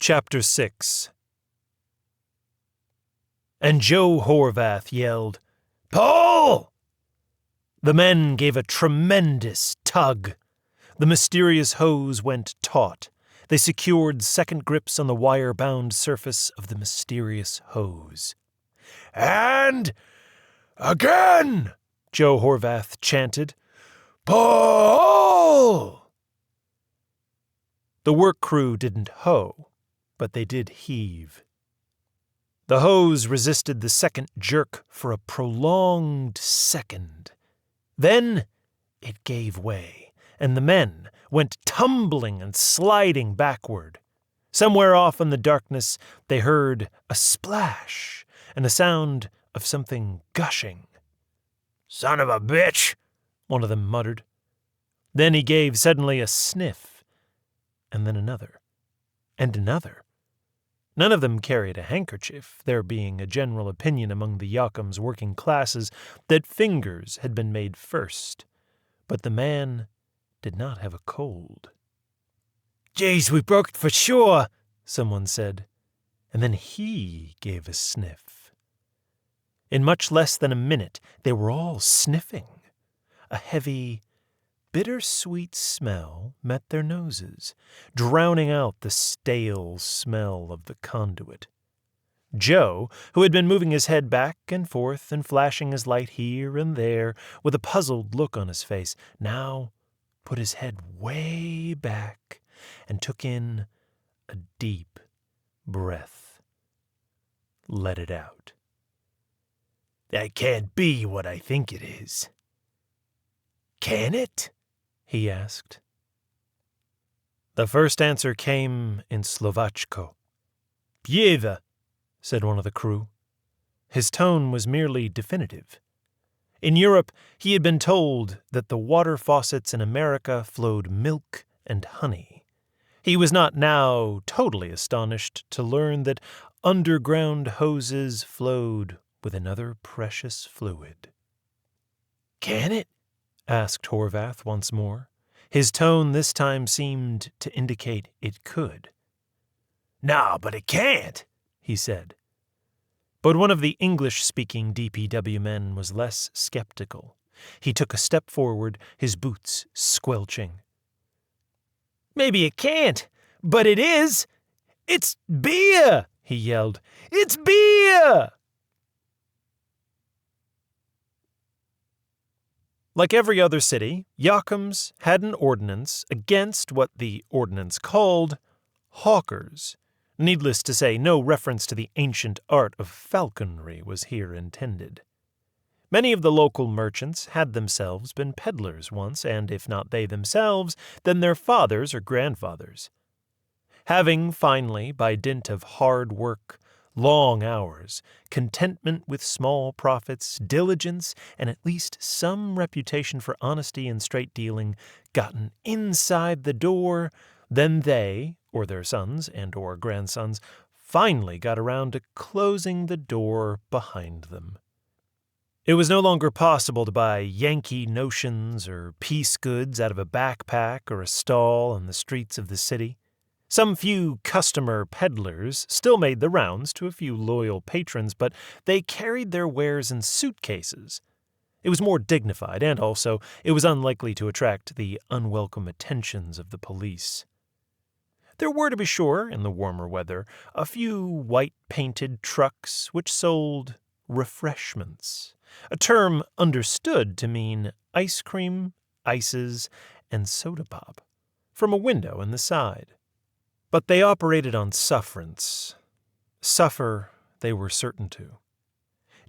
Chapter 6. And Joe Horvath yelled, "Pull!" The men gave a tremendous tug. The mysterious hose went taut. They secured second grips on the wire-bound surface of the mysterious hose. "And again!" Joe Horvath chanted. "Pull!" The work crew didn't hoe, but they did heave. The hose resisted the second jerk for a prolonged second. Then it gave way, and the men went tumbling and sliding backward. Somewhere off in the darkness, they heard a splash and the sound of something gushing. "Son of a bitch," one of them muttered. Then he gave suddenly a sniff, and then another, and another. None of them carried a handkerchief, there being a general opinion among the Yokums working classes that fingers had been made first. But the man did not have a cold. "Geez, we broke it for sure," someone said, and then he gave a sniff. In much less than a minute, they were all sniffing. A heavy, bittersweet smell met their noses, drowning out the stale smell of the conduit. Joe, who had been moving his head back and forth and flashing his light here and there with a puzzled look on his face, now put his head way back and took in a deep breath. Let it out. "That can't be what I think it is." "Can it?" he asked. The first answer came in Slovachko. "Pieva," said one of the crew. His tone was merely definitive. In Europe, he had been told that the water faucets in America flowed milk and honey. He was not now totally astonished to learn that underground hoses flowed with another precious fluid. "Can it?" asked Horvath once more. His tone this time seemed to indicate it could. "No, but it can't," he said. But one of the English-speaking DPW men was less skeptical. He took a step forward, his boots squelching. "Maybe it can't, but it is. It's beer!" he yelled. "It's beer!" Like every other city, Yokums had an ordinance against what the ordinance called hawkers. Needless to say, no reference to the ancient art of falconry was here intended. Many of the local merchants had themselves been peddlers once, and if not they themselves, then their fathers or grandfathers. Having finally, by dint of hard work, long hours, contentment with small profits, diligence, and at least some reputation for honesty and straight dealing, gotten inside the door, then they, or their sons and or grandsons, finally got around to closing the door behind them. It was no longer possible to buy Yankee notions or piece goods out of a backpack or a stall on the streets of the city. Some few customer peddlers still made the rounds to a few loyal patrons, but they carried their wares in suitcases. It was more dignified, and also it was unlikely to attract the unwelcome attentions of the police. There were, to be sure, in the warmer weather, a few white-painted trucks which sold refreshments, a term understood to mean ice cream, ices, and soda pop, from a window in the side. But they operated on sufferance. Suffer they were certain to.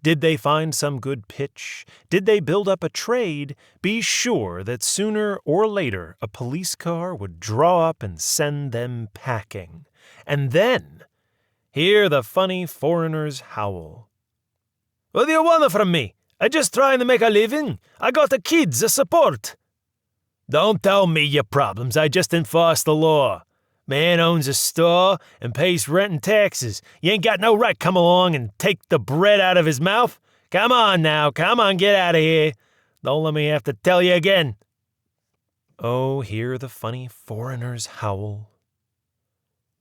Did they find some good pitch? Did they build up a trade? Be sure that sooner or later a police car would draw up and send them packing. And then hear the funny foreigners howl. "What do you want from me? I just trying to make a living. I got the kids to support." "Don't tell me your problems. I just enforce the law. Man owns a store and pays rent and taxes. You ain't got no right come along and take the bread out of his mouth. Come on now, come on, get out of here. Don't let me have to tell you again." Oh, hear the funny foreigners howl.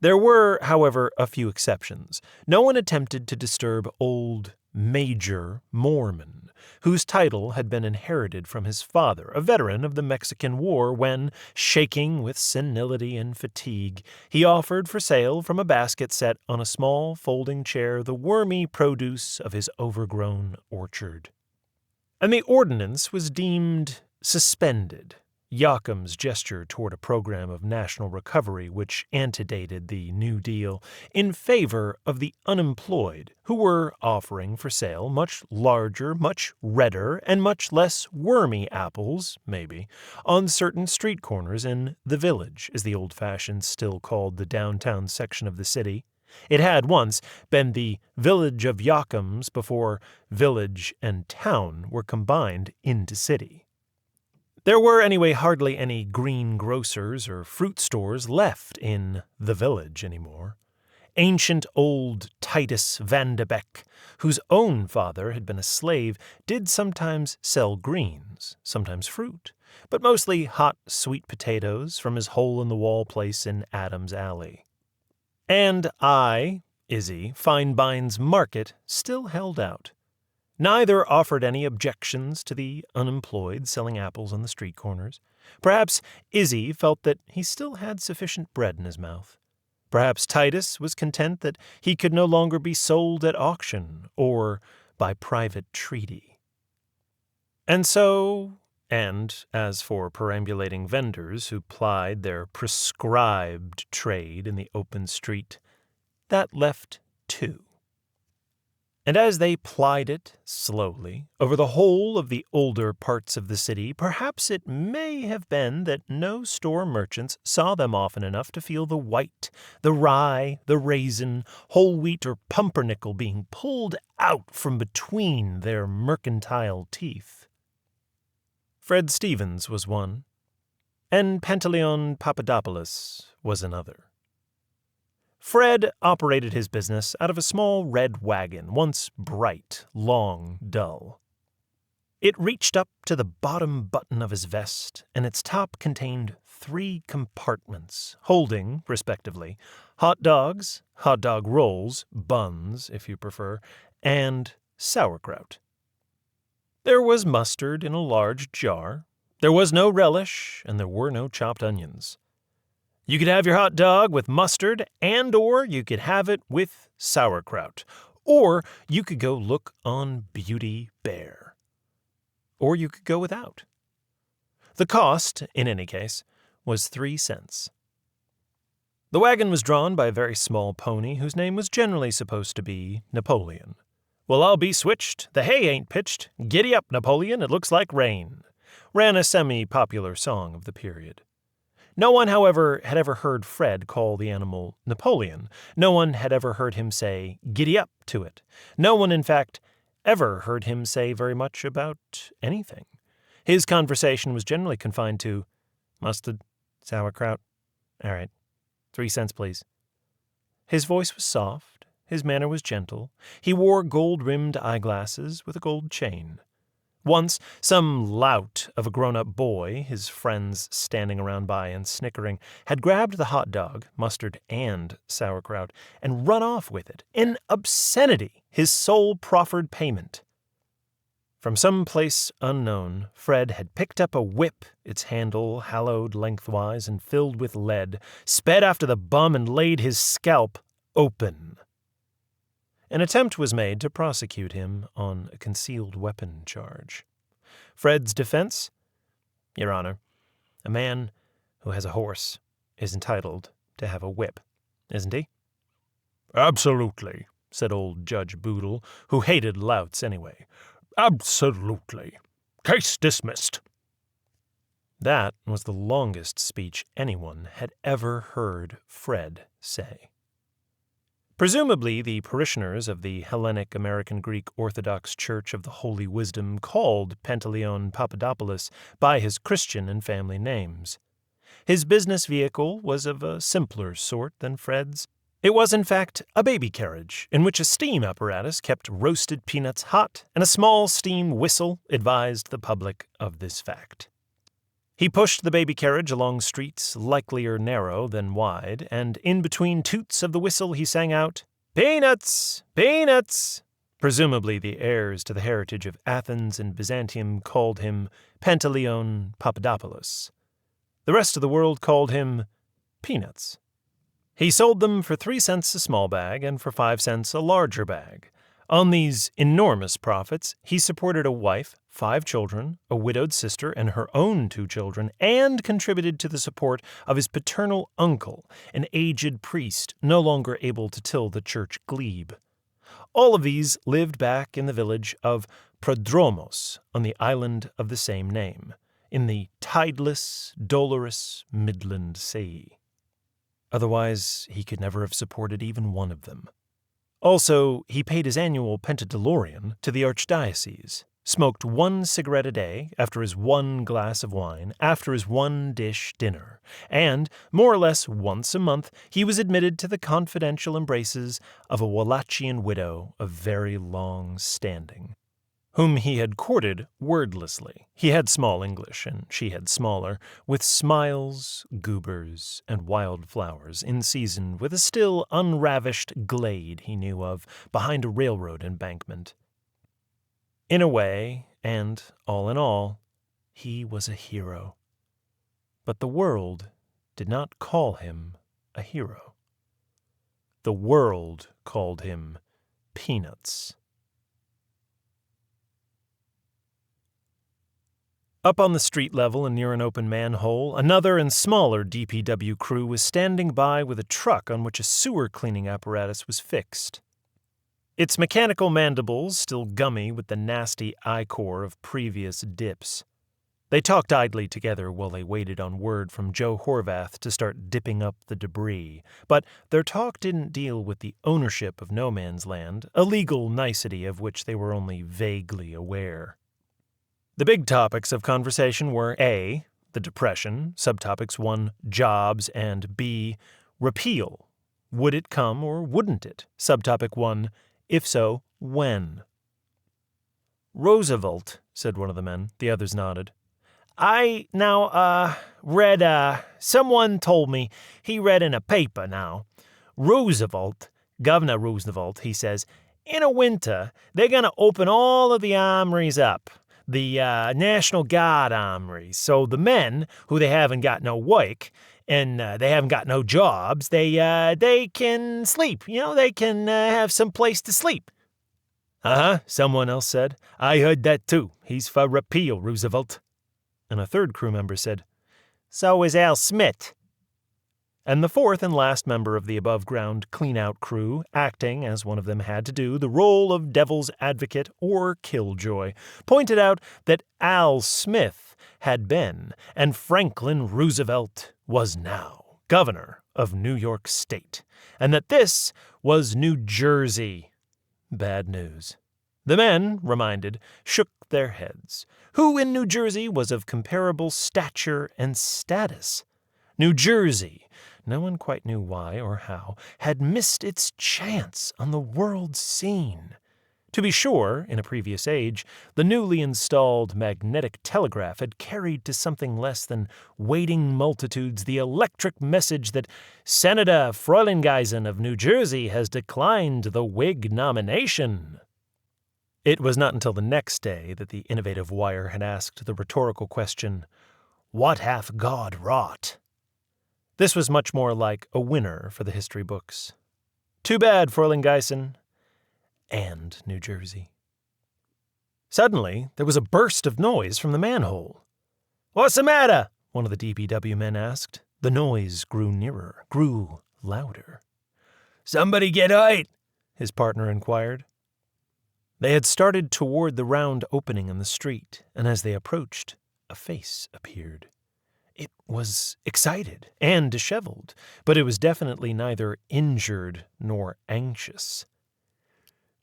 There were, however, a few exceptions. No one attempted to disturb old Major Mormon, whose title had been inherited from his father, a veteran of the Mexican War, when, shaking with senility and fatigue, he offered for sale from a basket set on a small folding chair the wormy produce of his overgrown orchard. And the ordinance was deemed suspended. Yokums gestured toward a program of national recovery which antedated the New Deal in favor of the unemployed, who were offering for sale much larger, much redder, and much less wormy apples, maybe, on certain street corners in the Village, as the old-fashioned still called the downtown section of the city. It had once been the Village of Yokums before village and town were combined into city. There were anyway hardly any greengrocers or fruit stores left in the Village anymore. Ancient old Titus Van de Beck, whose own father had been a slave, did sometimes sell greens, sometimes fruit, but mostly hot sweet potatoes from his hole-in-the-wall place in Adams Alley. And Izzy Finebine's market still held out. Neither offered any objections to the unemployed selling apples on the street corners. Perhaps Izzy felt that he still had sufficient bread in his mouth. Perhaps Titus was content that he could no longer be sold at auction or by private treaty. And as for perambulating vendors who plied their prescribed trade in the open street, that left two. And as they plied it slowly over the whole of the older parts of the city, perhaps it may have been that no store merchants saw them often enough to feel the white, the rye, the raisin, whole wheat, or pumpernickel being pulled out from between their mercantile teeth. Fred Stevens was one, and Pantaleon Papadopoulos was another. Fred operated his business out of a small red wagon, once bright, long, dull. It reached up to the bottom button of his vest, and its top contained 3 compartments, holding, respectively, hot dogs, hot dog rolls, buns, if you prefer, and sauerkraut. There was mustard in a large jar. There was no relish, and there were no chopped onions. You could have your hot dog with mustard, or you could have it with sauerkraut, or you could go look on Beauty Bear, or you could go without. The cost, in any case, was 3 cents. The wagon was drawn by a very small pony whose name was generally supposed to be Napoleon. "Well, I'll be switched. The hay ain't pitched. Giddy up, Napoleon, it looks like rain," ran a semi-popular song of the period. No one, however, had ever heard Fred call the animal Napoleon. No one had ever heard him say, "Giddy up" to it. No one, in fact, ever heard him say very much about anything. His conversation was generally confined to, "Mustard, sauerkraut, all right, 3 cents, please." His voice was soft, his manner was gentle. He wore gold-rimmed eyeglasses with a gold chain. Once, some lout of a grown-up boy, his friends standing around by and snickering, had grabbed the hot dog, mustard and sauerkraut, and run off with it, an obscenity, his sole proffered payment. From some place unknown, Fred had picked up a whip, its handle hollowed lengthwise and filled with lead, sped after the bum and laid his scalp open. An attempt was made to prosecute him on a concealed weapon charge. Fred's defense? "Your Honor, a man who has a horse is entitled to have a whip, isn't he?" "Absolutely," said old Judge Boodle, who hated louts anyway. "Absolutely. Case dismissed." That was the longest speech anyone had ever heard Fred say. Presumably, the parishioners of the Hellenic American Greek Orthodox Church of the Holy Wisdom called Pantaleon Papadopoulos by his Christian and family names. His business vehicle was of a simpler sort than Fred's. It was, in fact, a baby carriage in which a steam apparatus kept roasted peanuts hot, and a small steam whistle advised the public of this fact. He pushed the baby carriage along streets likelier narrow than wide, and in between toots of the whistle he sang out, "Peanuts! Peanuts!" Presumably the heirs to the heritage of Athens and Byzantium called him Pantaleon Papadopoulos. The rest of the world called him Peanuts. He sold them for 3 cents a small bag and for 5 cents a larger bag. On these enormous profits, he supported a wife, 5 children, a widowed sister, and her own 2 children, and contributed to the support of his paternal uncle, an aged priest no longer able to till the church glebe. All of these lived back in the village of Prodromos on the island of the same name, in the tideless, dolorous Midland Sea. Otherwise, he could never have supported even one of them. Also, he paid his annual pentadolarian to the archdiocese, smoked 1 cigarette a day after his 1 glass of wine, after his 1-dish dinner, and, more or less once a month, he was admitted to the confidential embraces of a Wallachian widow of very long standing, whom he had courted wordlessly. He had small English, and she had smaller, with smiles, goobers, and wildflowers, in season with a still unravished glade he knew of behind a railroad embankment. In a way, and all in all, he was a hero. But the world did not call him a hero. The world called him Peanuts. Up on the street level and near an open manhole, another and smaller DPW crew was standing by with a truck on which a sewer cleaning apparatus was fixed. Its mechanical mandibles still gummy with the nasty ichor of previous dips. They talked idly together while they waited on word from Joe Horvath to start dipping up the debris, but their talk didn't deal with the ownership of no man's land, a legal nicety of which they were only vaguely aware. The big topics of conversation were A, the Depression, subtopics 1, jobs, and B, repeal. Would it come or wouldn't it? Subtopic 1, if so, when? Roosevelt, said one of the men. The others nodded. I read, someone told me he read in a paper now. Roosevelt, Governor Roosevelt, he says, in a winter, they're going to open all of the armories up. The National Guard armories. So the men, who they haven't got no work, and they haven't got no jobs, they can sleep. They can have some place to sleep. Someone else said. I heard that too. He's for repeal, Roosevelt. And a third crew member said, so is Al Smith. And the fourth and last member of the above-ground clean-out crew, acting, as one of them had to do, the role of devil's advocate or killjoy, pointed out that Al Smith had been, and Franklin Roosevelt was now, governor of New York State, and that this was New Jersey. Bad news. The men, reminded, shook their heads. Who in New Jersey was of comparable stature and status? New Jersey, no one quite knew why or how, had missed its chance on the world scene. To be sure, in a previous age, the newly installed magnetic telegraph had carried to something less than waiting multitudes the electric message that Senator Frelinghuysen of New Jersey has declined the Whig nomination. It was not until the next day that the innovative wire had asked the rhetorical question, "What hath God wrought?" This was much more like a winner for the history books. Too bad, Frelinghuysen. And New Jersey. Suddenly, there was a burst of noise from the manhole. "What's the matter?" one of the DPW men asked. The noise grew nearer, grew louder. "Somebody get hurt?" his partner inquired. They had started toward the round opening in the street, and as they approached, a face appeared. It was excited and disheveled, but it was definitely neither injured nor anxious.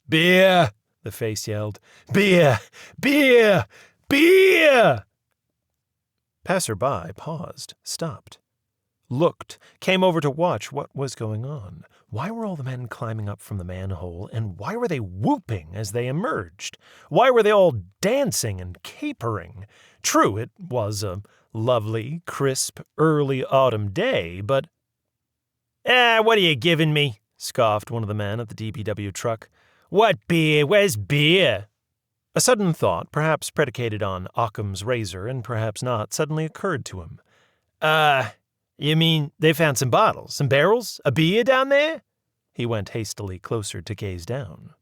"Beer!" the face yelled. "Beer! Beer! Beer!" Passerby paused, stopped, looked, came over to watch what was going on. Why were all the men climbing up from the manhole, and why were they whooping as they emerged? Why were they all dancing and capering? True, it was a lovely, crisp, early autumn day, but— what are you giving me?" scoffed one of the men at the DPW truck. "What beer? Where's beer?" A sudden thought, perhaps predicated on Occam's razor and perhaps not, suddenly occurred to him. You mean they found some bottles, some barrels, a beer down there?" He went hastily closer to gaze down.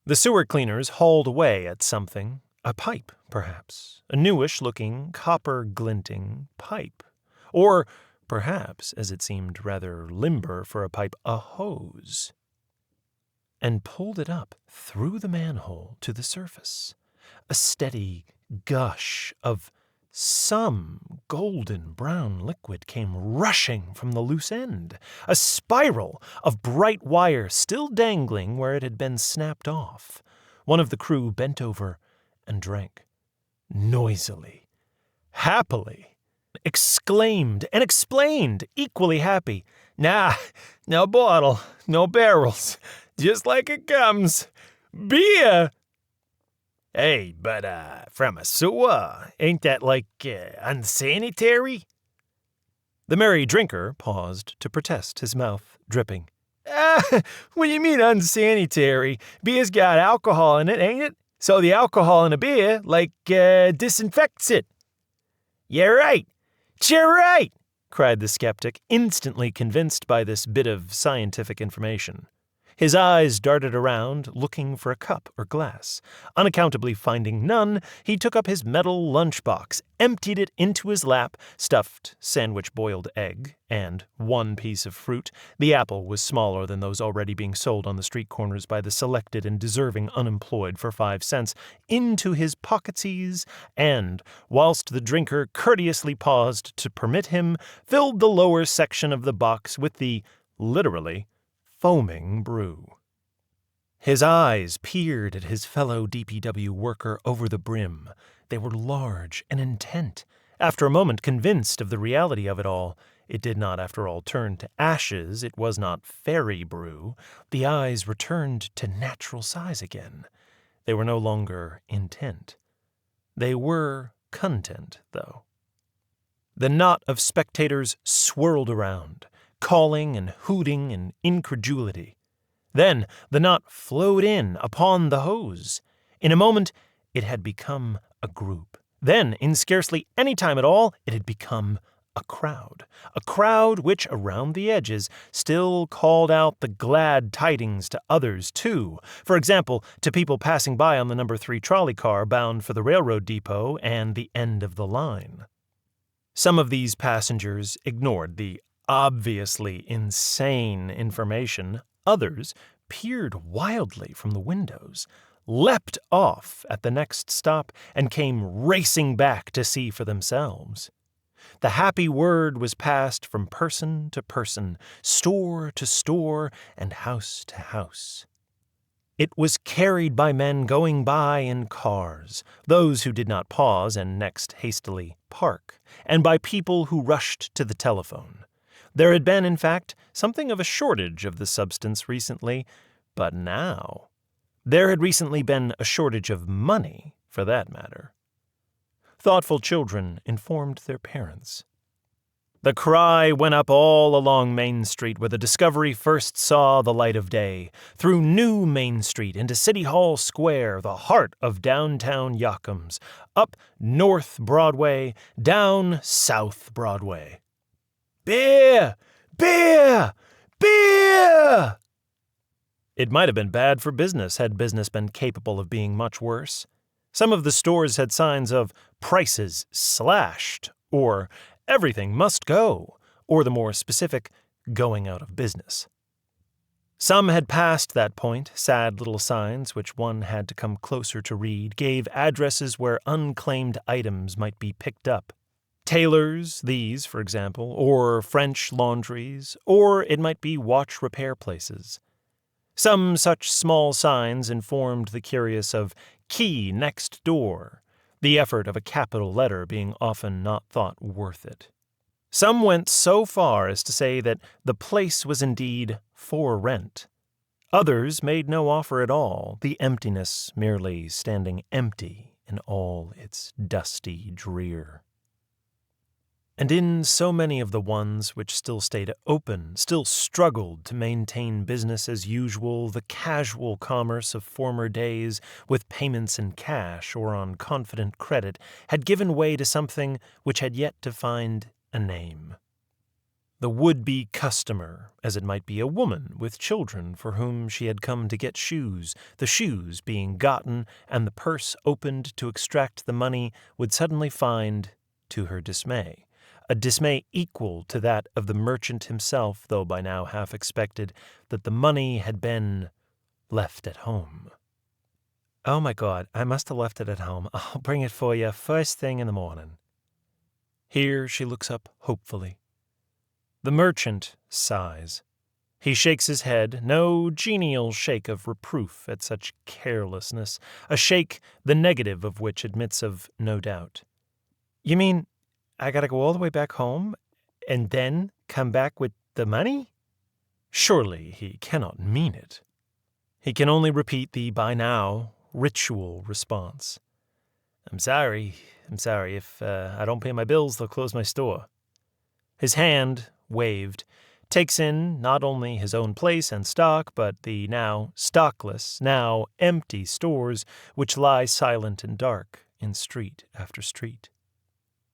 The sewer cleaners hauled away at something. A pipe, perhaps. A newish-looking, copper-glinting pipe. Or perhaps, as it seemed rather limber for a pipe, a hose. And pulled it up through the manhole to the surface. A steady gush of some golden-brown liquid came rushing from the loose end, a spiral of bright wire still dangling where it had been snapped off. One of the crew bent over and drank. Noisily, happily, exclaimed and explained, equally happy. "Nah, no bottle, no barrels. Just like it comes. Beer!" "Hey, but, from a sewer, ain't that, like, unsanitary?" The merry drinker paused to protest, his mouth dripping. What do you mean unsanitary? Beer's got alcohol in it, ain't it? So the alcohol in a beer, disinfects it." "You're right. You're right," cried the skeptic, instantly convinced by this bit of scientific information. His eyes darted around, looking for a cup or glass. Unaccountably finding none, he took up his metal lunchbox, emptied it into his lap, stuffed sandwich boiled egg, and one piece of fruit. The apple was smaller than those already being sold on the street corners by the selected and deserving unemployed for 5 cents, into his pocketsies, and, whilst the drinker courteously paused to permit him, filled the lower section of the box with the, literally, foaming brew. His eyes peered at his fellow DPW worker over the brim. They were large and intent. After a moment, convinced of the reality of it all, it did not, after all, turn to ashes. It was not fairy brew. The eyes returned to natural size again. They were no longer intent. They were content, though. The knot of spectators swirled around, calling and hooting in incredulity. Then the knot flowed in upon the hose. In a moment, it had become a group. Then, in scarcely any time at all, it had become a crowd which, around the edges, still called out the glad tidings to others, too. For example, to people passing by on the number 3 trolley car bound for the railroad depot and the end of the line. Some of these passengers ignored the obviously insane information. Others peered wildly from the windows, leapt off at the next stop, and came racing back to see for themselves. The happy word was passed from person to person, store to store, and house to house. It was carried by men going by in cars, those who did not pause and next hastily park, and by people who rushed to the telephone. There had been, in fact, something of a shortage of the substance recently, but now there had recently been a shortage of money, for that matter. Thoughtful children informed their parents. The cry went up all along Main Street where the Discovery first saw the light of day, through New Main Street into City Hall Square, the heart of downtown Yokums, up North Broadway, down South Broadway. "Beer! Beer! Beer!" It might have been bad for business had business been capable of being much worse. Some of the stores had signs of prices slashed, or everything must go, or the more specific, going out of business. Some had passed that point. Sad little signs, which one had to come closer to read, gave addresses where unclaimed items might be picked up. Tailors, these, for example, or French laundries, or it might be watch repair places. Some such small signs informed the curious of key next door, the effort of a capital letter being often not thought worth it. Some went so far as to say that the place was indeed for rent. Others made no offer at all, the emptiness merely standing empty in all its dusty drear. And in so many of the ones which still stayed open, still struggled to maintain business as usual, the casual commerce of former days, with payments in cash or on confident credit, had given way to something which had yet to find a name. The would-be customer, as it might be a woman with children for whom she had come to get shoes, the shoes being gotten and the purse opened to extract the money, would suddenly find, to her dismay, a dismay equal to that of the merchant himself, though by now half expected, that the money had been left at home. "Oh, my God, I must have left it at home. I'll bring it for you first thing in the morning." Here she looks up hopefully. The merchant sighs. He shakes his head, no genial shake of reproof at such carelessness, a shake the negative of which admits of no doubt. "You mean I gotta go all the way back home and then come back with the money?" Surely he cannot mean it. He can only repeat the, by now, ritual response. I'm sorry. If I don't pay my bills, they'll close my store." His hand, waved, takes in not only his own place and stock, but the now stockless, now empty stores which lie silent and dark in street after street.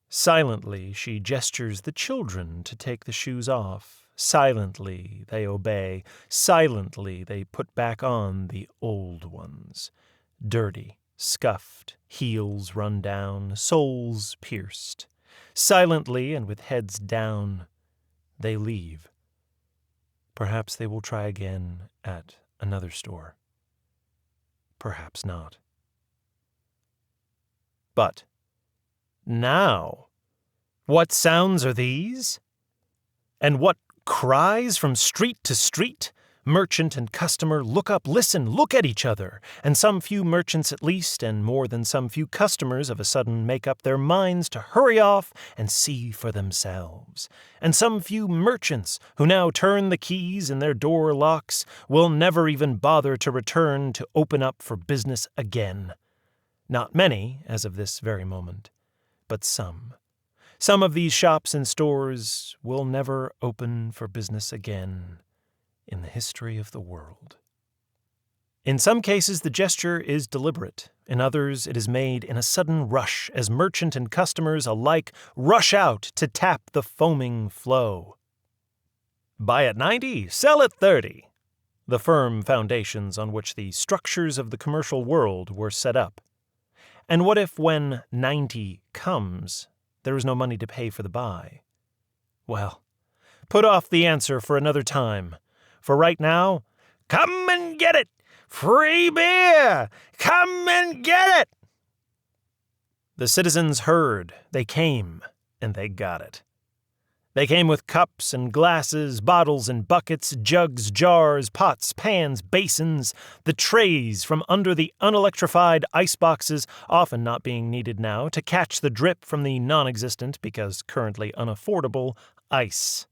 Silently she gestures the children to take the shoes off. Silently they obey. Silently they put back on the old ones, dirty, scuffed, heels run down, soles pierced. Silently and with heads down, they leave. Perhaps they will try again at another store. Perhaps not. But now, what sounds are these? And what cries from street to street? Merchant and customer look up, listen, look at each other, and some few merchants at least, and more than some few customers of a sudden make up their minds to hurry off and see for themselves. And some few merchants, who now turn the keys in their door locks, will never even bother to return to open up for business again. Not many, as of this very moment, but some. Some of these shops and stores will never open for business again in the history of the world. In some cases, the gesture is deliberate. In others, it is made in a sudden rush as merchant and customers alike rush out to tap the foaming flow. Buy at 90, sell at 30. The firm foundations on which the structures of the commercial world were set up. And what if when 90 comes, there is no money to pay for the buy? Well, put off the answer for another time. For right now, come and get it! Free beer! Come and get it! The citizens heard, they came, and they got it. They came with cups and glasses, bottles and buckets, jugs, jars, pots, pans, basins, the trays from under the unelectrified iceboxes, often not being needed now, to catch the drip from the non-existent, because currently unaffordable, ice.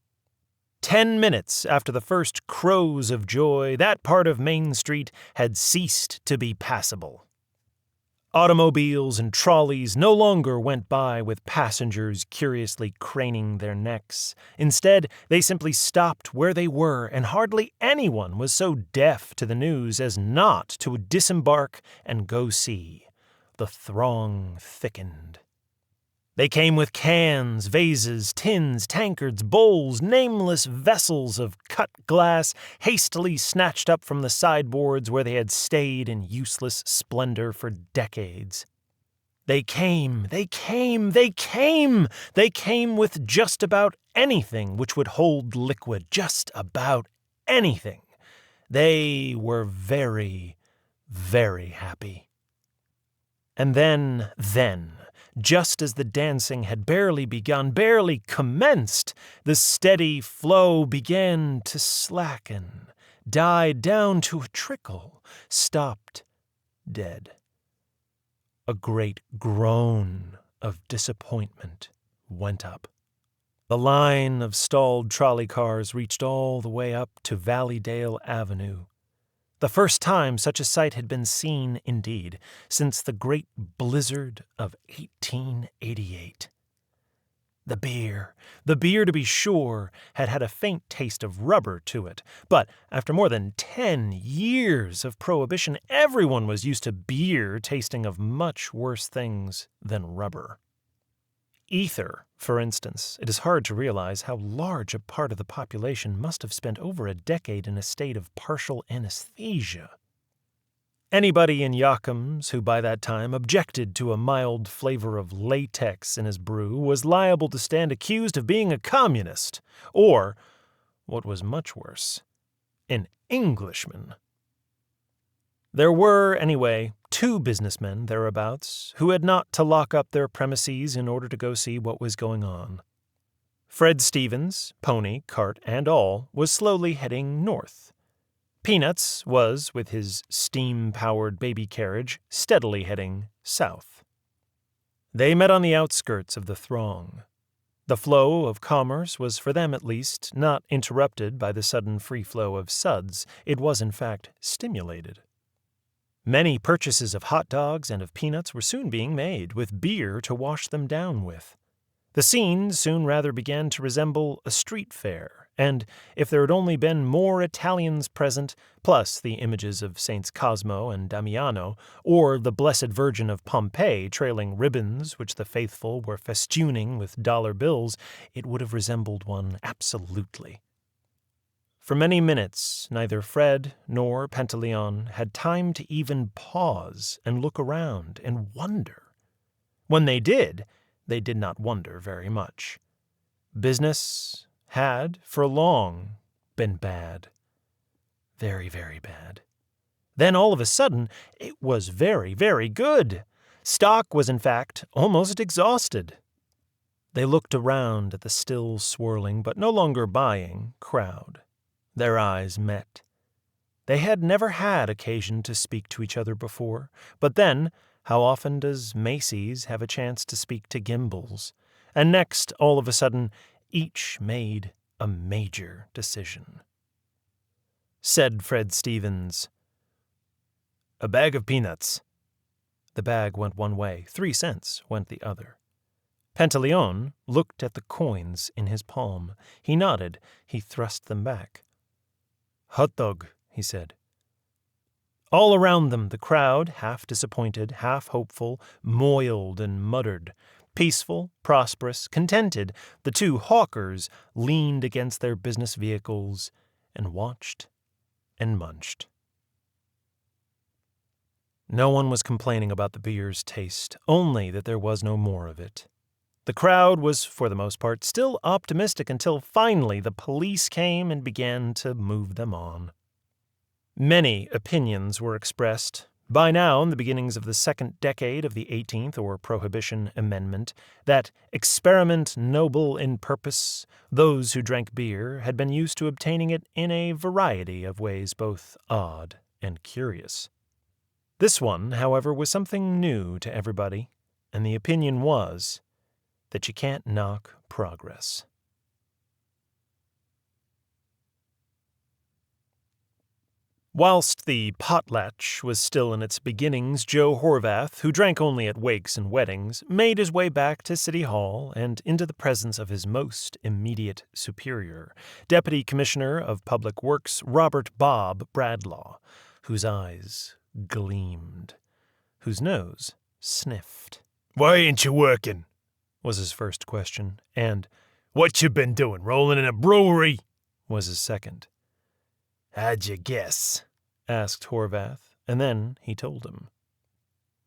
10 minutes after the first crows of joy, that part of Main Street had ceased to be passable. Automobiles and trolleys no longer went by with passengers curiously craning their necks. Instead, they simply stopped where they were, and hardly anyone was so deaf to the news as not to disembark and go see. The throng thickened. They came with cans, vases, tins, tankards, bowls, nameless vessels of cut glass, hastily snatched up from the sideboards where they had stayed in useless splendor for decades. They came with just about anything which would hold liquid, just about anything. They were very, very happy. And then, just as the dancing had barely begun, barely commenced, the steady flow began to slacken, died down to a trickle, stopped dead. A great groan of disappointment went up. The line of stalled trolley cars reached all the way up to Valleydale Avenue. The first time such a sight had been seen, indeed, since the great blizzard of 1888. The beer to be sure, had had a faint taste of rubber to it, but after more than 10 years of prohibition, everyone was used to beer tasting of much worse things than rubber. Ether, for instance, it is hard to realize how large a part of the population must have spent over a decade in a state of partial anesthesia. Anybody in Yokums who by that time objected to a mild flavor of latex in his brew was liable to stand accused of being a communist, or, what was much worse, an Englishman. There were, anyway, 2 businessmen thereabouts who had not to lock up their premises in order to go see what was going on. Fred Stevens, pony, cart, and all, was slowly heading north. Peanuts was, with his steam-powered baby carriage, steadily heading south. They met on the outskirts of the throng. The flow of commerce was, for them at least, not interrupted by the sudden free flow of suds. It was, in fact, stimulated. Many purchases of hot dogs and of peanuts were soon being made, with beer to wash them down with. The scene soon rather began to resemble a street fair, and if there had only been more Italians present, plus the images of Saints Cosmo and Damiano, or the Blessed Virgin of Pompeii trailing ribbons which the faithful were festooning with dollar bills, it would have resembled one absolutely. For many minutes, neither Fred nor Pantaleon had time to even pause and look around and wonder. When they did not wonder very much. Business had, for long, been bad. Very, very bad. Then, all of a sudden, it was very, very good. Stock was, in fact, almost exhausted. They looked around at the still swirling, but no longer buying, crowd. Their eyes met. They had never had occasion to speak to each other before, but then, how often does Macy's have a chance to speak to Gimbel's? And next, all of a sudden, each made a major decision. Said Fred Stevens, "A bag of peanuts." The bag went one way, 3 cents went the other. Pantaleon looked at the coins in his palm. He nodded. He thrust them back. "Hot dog," he said. All around them the crowd, half disappointed, half hopeful, moiled and muttered. Peaceful, prosperous, contented, the 2 hawkers leaned against their business vehicles and watched and munched. No one was complaining about the beer's taste, only that there was no more of it. The crowd was, for the most part, still optimistic until finally the police came and began to move them on. Many opinions were expressed. By now, in the beginnings of the 2nd decade of the 18th or Prohibition Amendment, that experiment noble in purpose, those who drank beer had been used to obtaining it in a variety of ways both odd and curious. This one, however, was something new to everybody, and the opinion was that you can't knock progress. Whilst the potlatch was still in its beginnings, Joe Horvath, who drank only at wakes and weddings, made his way back to City Hall and into the presence of his most immediate superior, Deputy Commissioner of Public Works Robert Bob Bradlaugh, whose eyes gleamed, whose nose sniffed. "Why ain't you working?" was his first question, and "What you been doing, rolling in a brewery?" was his second. "How'd you guess?" asked Horvath, and then he told him.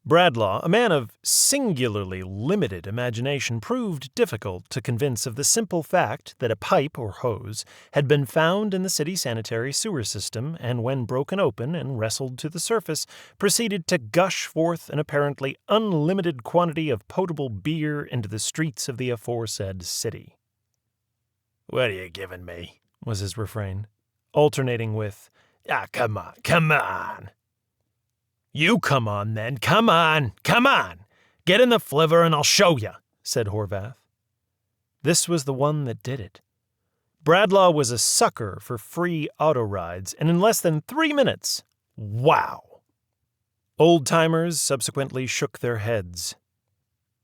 Bradlaugh, a man of singularly limited imagination, proved difficult to convince of the simple fact that a pipe or hose had been found in the city sanitary sewer system and, when broken open and wrestled to the surface, proceeded to gush forth an apparently unlimited quantity of potable beer into the streets of the aforesaid city. "What are you giving me?" was his refrain, alternating with, come on. "You come on, then. Come on. Get in the flivver and I'll show you," said Horvath. This was the one that did it. Bradlaugh was a sucker for free auto rides, and in less than 3 minutes, wow! Old-timers subsequently shook their heads.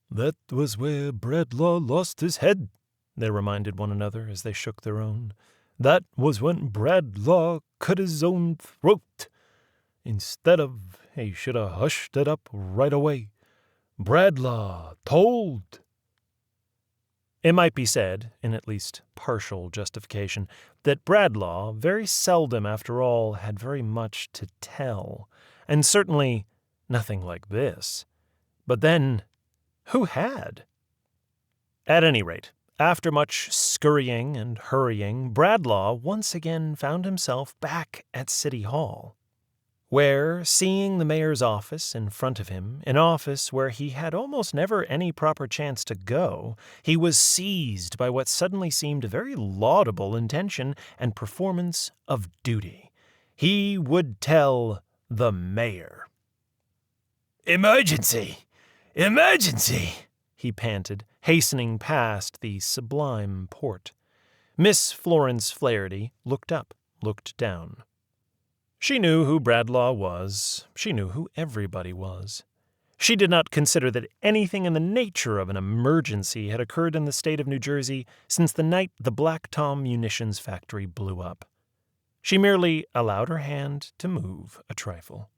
"That was where Bradlaugh lost his head," they reminded one another as they shook their own. "That was when Bradlaugh cut his own throat. Instead of, he should have hushed it up right away. Bradlaugh told." It might be said, in at least partial justification, that Bradlaugh very seldom, after all, had very much to tell, and certainly nothing like this. But then, who had? At any rate, after much scurrying and hurrying, Bradlaugh once again found himself back at City Hall, where, seeing the mayor's office in front of him, an office where he had almost never any proper chance to go, he was seized by what suddenly seemed a very laudable intention and performance of duty. He would tell the mayor. "Emergency! Emergency!" he panted, hastening past the sublime port. Miss Florence Flaherty looked up, looked down. She knew who Bradlaugh was. She knew who everybody was. She did not consider that anything in the nature of an emergency had occurred in the state of New Jersey since the night the Black Tom munitions factory blew up. She merely allowed her hand to move a trifle.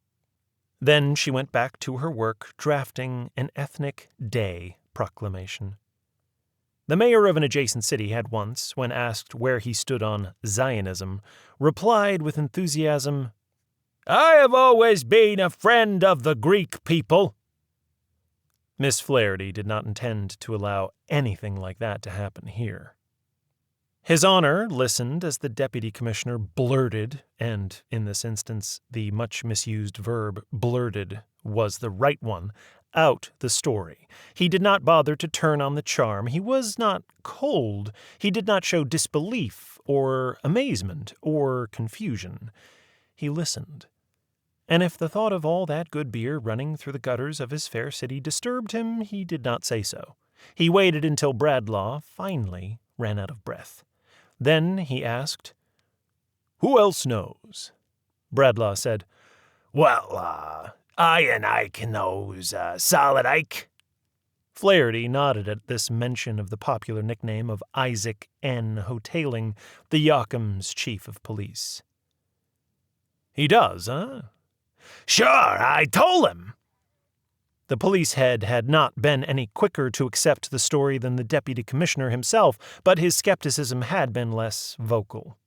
Then she went back to her work drafting an ethnic day proclamation. The mayor of an adjacent city had once, when asked where he stood on Zionism, replied with enthusiasm, "I have always been a friend of the Greek people." Miss Flaherty did not intend to allow anything like that to happen here. His Honor listened as the deputy commissioner blurted, and in this instance the much misused verb blurted was the right one, out the story. He did not bother to turn on the charm. He was not cold. He did not show disbelief or amazement or confusion. He listened. And if the thought of all that good beer running through the gutters of his fair city disturbed him, he did not say so. He waited until Bradlaugh finally ran out of breath. Then he asked, "Who else knows?" Bradlaugh said, "Well, I and Ike knows Solid Ike." Flaherty nodded at this mention of the popular nickname of Isaac N. Hoteling, the Yokums chief of police. "He does, huh?" "Sure, I told him." The police head had not been any quicker to accept the story than the deputy commissioner himself, but his skepticism had been less vocal.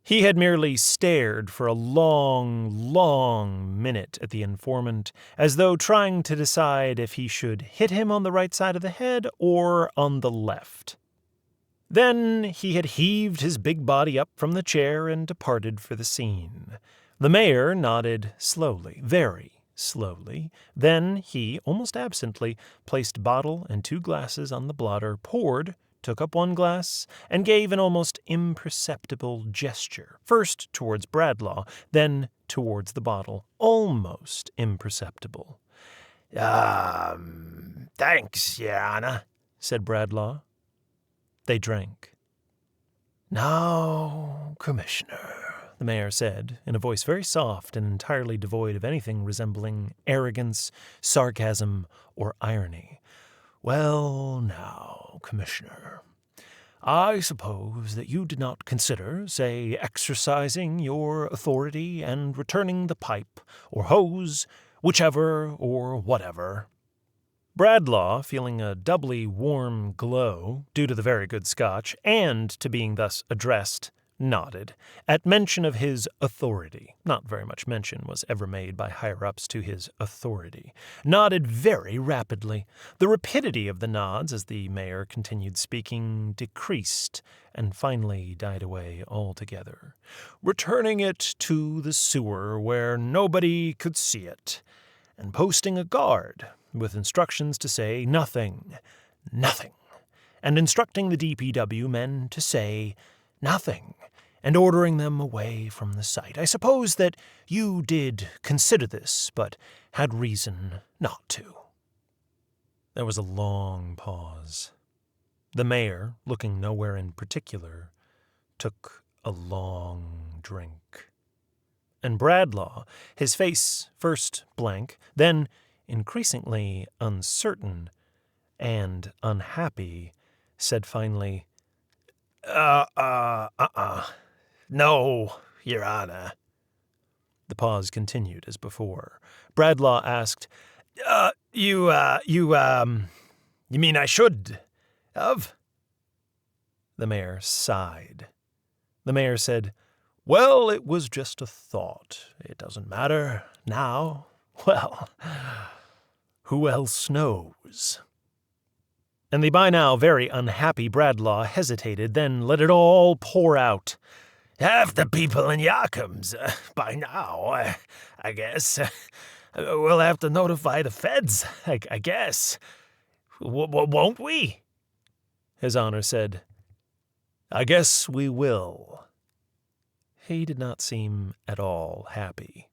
He had merely stared for a long minute at the informant, as though trying to decide if he should hit him on the right side of the head or on the left. Then he had heaved his big body up from the chair and departed for the scene. The mayor nodded slowly, very slowly. Then he, almost absently, placed bottle and 2 glasses on the blotter, poured, took up 1 glass, and gave an almost imperceptible gesture, first towards Bradlaugh, then towards the bottle, almost imperceptible. Thanks, Your Honor," said Bradlaugh. They drank. "Now, Commissioner," the mayor said, in a voice very soft and entirely devoid of anything resembling arrogance, sarcasm, or irony. "Well, now, Commissioner, I suppose that you did not consider, say, exercising your authority and returning the pipe or hose, whichever or whatever." Bradlaugh, feeling a doubly warm glow, due to the very good Scotch, and to being thus addressed, nodded. At mention of his authority, not very much mention was ever made by higher-ups to his authority, nodded very rapidly. The rapidity of the nods, as the mayor continued speaking, decreased, and finally died away altogether. "Returning it to the sewer where nobody could see it, and posting a guard, with instructions to say nothing, and instructing the DPW men to say nothing, and ordering them away from the site. I suppose that you did consider this, but had reason not to." There was a long pause. The mayor, looking nowhere in particular, took a long drink. And Bradlaugh, his face first blank, then increasingly uncertain and unhappy, said finally, No, Your Honor." The pause continued as before. Bradlaugh asked, You mean I should have?" The mayor sighed. The mayor said, "Well, it was just a thought. It doesn't matter now. Well, who else knows?" And the by now very unhappy Bradlaugh hesitated, then let it all pour out. "Half the people in Yokums, by now, I guess. We'll have to notify the feds, I guess. Won't we?" His Honor said, "I guess we will." He did not seem at all happy.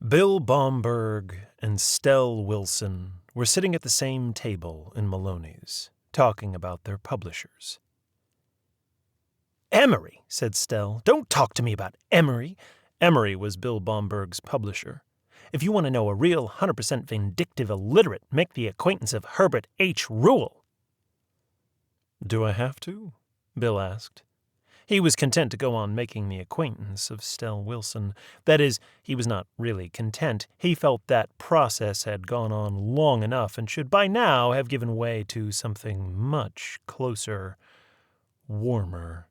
Bill Baumberg and Stell Wilson were sitting at the same table in Maloney's, talking about their publishers. "Emery," said Stell. "Don't talk to me about Emery." Emery was Bill Baumberg's publisher. "If you want to know a real 100% vindictive illiterate, make the acquaintance of Herbert H. Rule." "Do I have to?" Bill asked. He was content to go on making the acquaintance of Stell Wilson. That is, he was not really content. He felt that process had gone on long enough and should by now have given way to something much closer, warmer,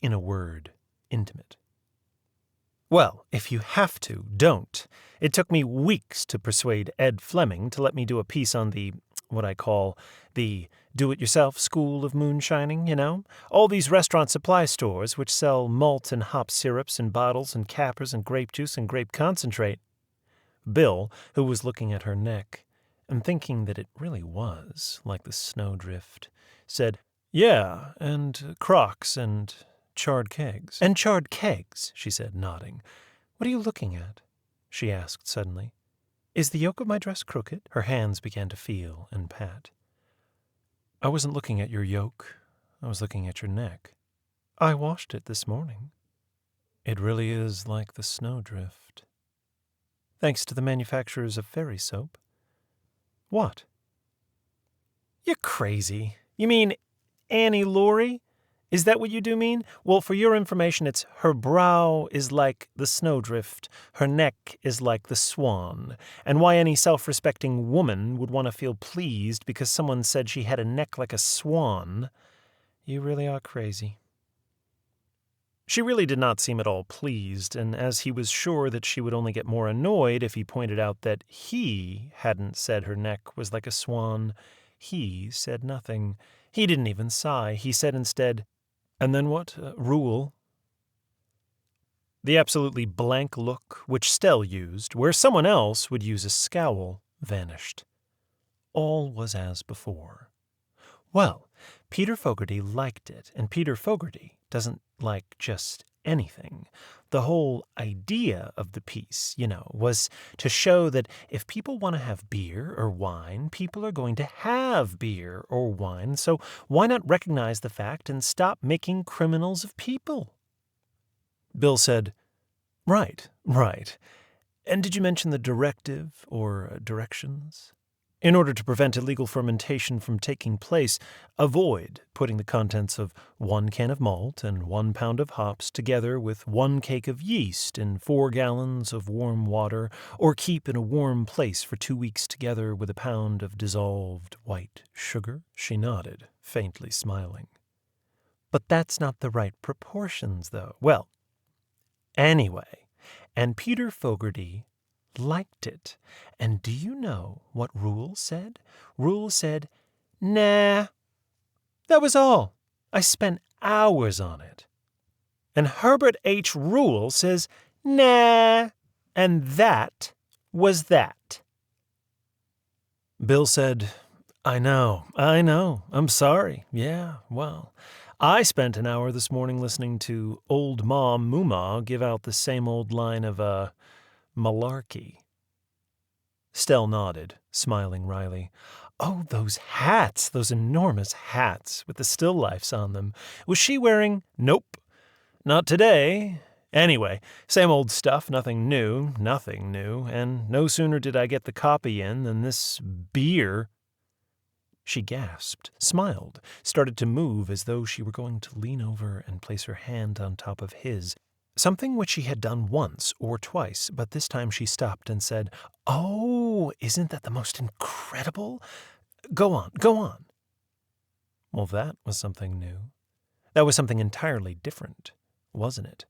in a word, intimate. "Well, if you have to, don't. It took me weeks to persuade Ed Fleming to let me do a piece on what I call the do-it-yourself school of moonshining, you know? All these restaurant supply stores which sell malt and hop syrups in bottles and cappers and grape juice and grape concentrate." Bill, who was looking at her neck and thinking that it really was like the snowdrift, said, "Yeah, and Crocs and charred kegs." "And charred kegs," she said, nodding. "What are you looking at?" she asked suddenly. "Is the yoke of my dress crooked?" Her hands began to feel and pat. "I wasn't looking at your yoke. I was looking at your neck. I washed it this morning. It really is like the snowdrift. Thanks to the manufacturers of fairy soap." "What?" "You're crazy. You mean Annie Laurie? Is that what you do mean? Well, for your information, it's her brow is like the snowdrift, her neck is like the swan, and why any self-respecting woman would want to feel pleased because someone said she had a neck like a swan. You really are crazy." She really did not seem at all pleased, and as he was sure that she would only get more annoyed if he pointed out that he hadn't said her neck was like a swan, he said nothing. He didn't even sigh. He said instead, "And then what? Rule?" The absolutely blank look which Stell used, where someone else would use a scowl, vanished. All was as before. "Well, Peter Fogarty liked it, and Peter Fogarty doesn't like just anything. The whole idea of the piece, was to show that if people want to have beer or wine, people are going to have beer or wine, so why not recognize the fact and stop making criminals of people?" Bill said, Right. And did you mention the directive or directions? In order to prevent illegal fermentation from taking place, avoid putting the contents of 1 can of malt and 1 pound of hops together with 1 cake of yeast in 4 gallons of warm water, or keep in a warm place for 2 weeks together with a pound of dissolved white sugar. She nodded, faintly smiling. "But that's not the right proportions, though." "Well, anyway, and Peter Fogarty liked it. And do you know what Rule said? Rule said, nah. That was all. I spent hours on it. And Herbert H. Rule says, nah. And that was that." Bill said, I know. I'm sorry. Yeah, well, I spent an hour this morning listening to Old Mom Moomaw give out the same old line of, malarkey." Stell nodded, smiling wryly. Oh, those hats, those enormous hats with the still lifes on them. Was she wearing— Nope, not today. Anyway, same old stuff, nothing new, and no sooner did I get the copy in than this beer— She gasped, smiled, started to move as though she were going to lean over and place her hand on top of his, something which she had done once or twice, but this time she stopped and said, "Oh, isn't that the most incredible? Go on, go on." Well, that was something new. That was something entirely different, wasn't it?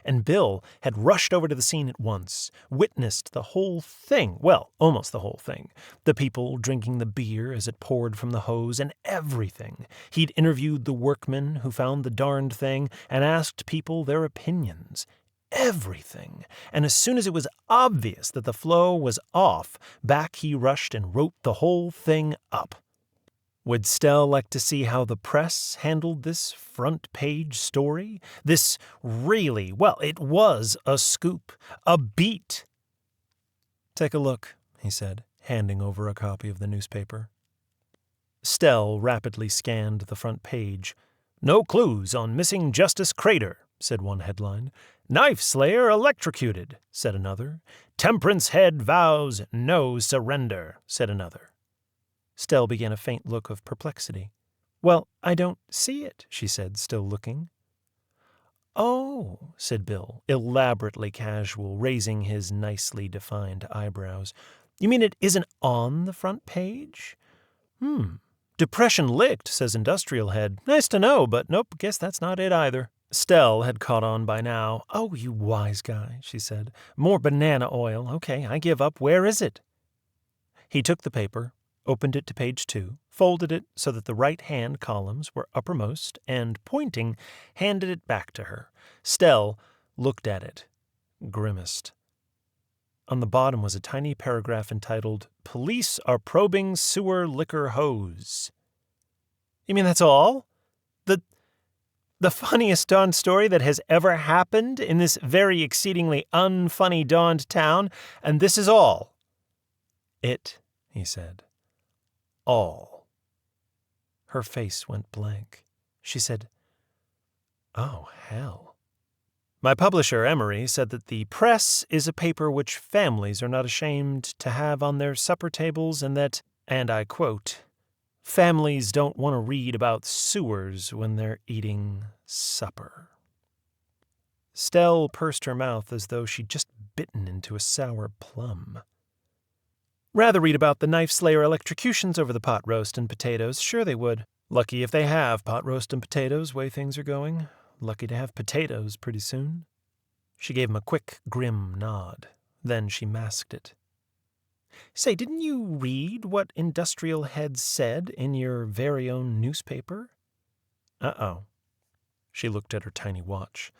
And Bill had rushed over to the scene at once, witnessed the whole thing, well, almost the whole thing, the people drinking the beer as it poured from the hose and everything. He'd interviewed the workmen who found the darned thing and asked people their opinions. Everything. And as soon as it was obvious that the flow was off, back he rushed and wrote the whole thing up. Would Stell like to see how the press handled this front-page story? This really, well, it was a scoop, a beat. Take a look, he said, handing over a copy of the newspaper. Stell rapidly scanned the front page. No clues on missing Justice Crater, said one headline. Knife slayer electrocuted, said another. Temperance head vows no surrender, said another. Stell began a faint look of perplexity. Well, I don't see it, she said, still looking. Oh, said Bill, elaborately casual, raising his nicely defined eyebrows. You mean it isn't on the front page? Depression licked, says Industrial Head. Nice to know, but nope, guess that's not it either. Stell had caught on by now. Oh, you wise guy, she said. More banana oil. Okay, I give up. Where is it? He took the paper, opened it to page 2, folded it so that the right-hand columns were uppermost, and, pointing, handed it back to her. Stell looked at it, grimaced. On the bottom was a tiny paragraph entitled, Police are probing sewer liquor hose. You mean that's all? The funniest darned story that has ever happened in this very exceedingly unfunny darned town, and this is all? It, he said. All. Her face went blank. She said, Oh, hell. My publisher, Emery, said that the press is a paper which families are not ashamed to have on their supper tables and that, and I quote, families don't want to read about sewers when they're eating supper. Stell pursed her mouth as though she'd just bitten into a sour plum. Rather read about the knife slayer electrocutions over the pot roast and potatoes. Sure they would. Lucky if they have pot roast and potatoes, way things are going. Lucky to have potatoes pretty soon. She gave him a quick, grim nod. Then she masked it. Say, didn't you read what Industrial Head said in your very own newspaper? Uh-oh. She looked at her tiny watch.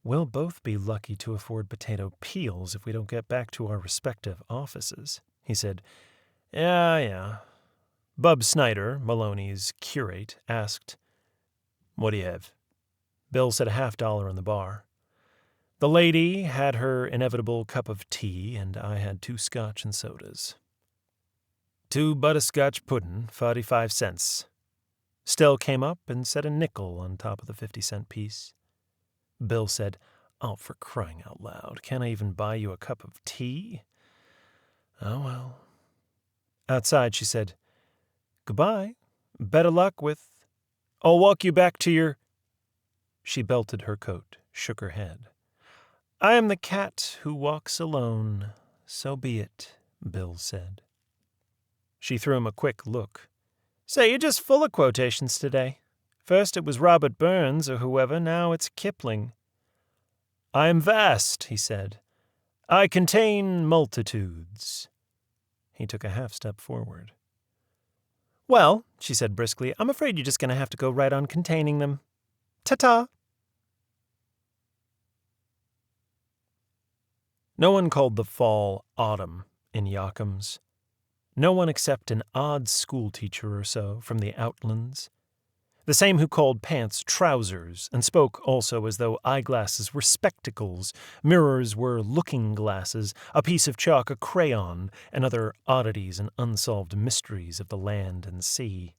We'll both be lucky to afford potato peels if we don't get back to our respective offices. He said, Yeah. Bub Snyder, Maloney's curate, asked, What do you have? Bill said $50 on the bar. The lady had her inevitable cup of tea, and I had 2 scotch and sodas. 2 butterscotch pudding, 45 cents. Stell came up and set a nickel on top of the 50-cent piece. Bill said, Oh, for crying out loud, can't I even buy you a cup of tea? Oh, well. Outside, she said, Goodbye. Better luck with— I'll walk you back to your— She belted her coat, shook her head. I am the cat who walks alone. So be it, Bill said. She threw him a quick look. Say, you're just full of quotations today. First it was Robert Burns or whoever, now it's Kipling. I am vast, he said. I contain multitudes. He took a half-step forward. Well, she said briskly, I'm afraid you're just going to have to go right on containing them. Ta-ta! No one called the fall autumn in Yokums. No one except an odd schoolteacher or so from the outlands. The same who called pants trousers, and spoke also as though eyeglasses were spectacles, mirrors were looking-glasses, a piece of chalk a crayon, and other oddities and unsolved mysteries of the land and sea.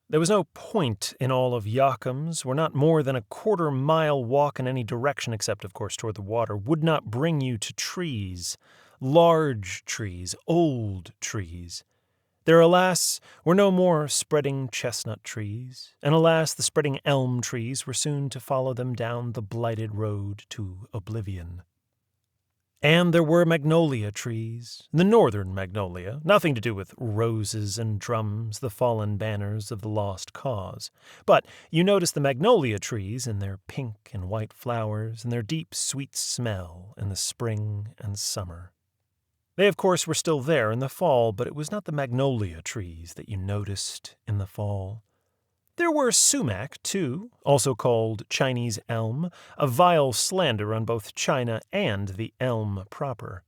There was no point in all of Yokums where not more than a quarter-mile walk in any direction, except, of course, toward the water, would not bring you to trees. Large trees, old trees. There, alas, were no more spreading chestnut trees, and alas, the spreading elm trees were soon to follow them down the blighted road to oblivion. And there were magnolia trees, the northern magnolia, nothing to do with roses and drums, the fallen banners of the lost cause. But you notice the magnolia trees in their pink and white flowers and their deep, sweet smell in the spring and summer. They, of course, were still there in the fall, but it was not the magnolia trees that you noticed in the fall. There were sumac, too, also called Chinese elm, a vile slander on both China and the elm proper.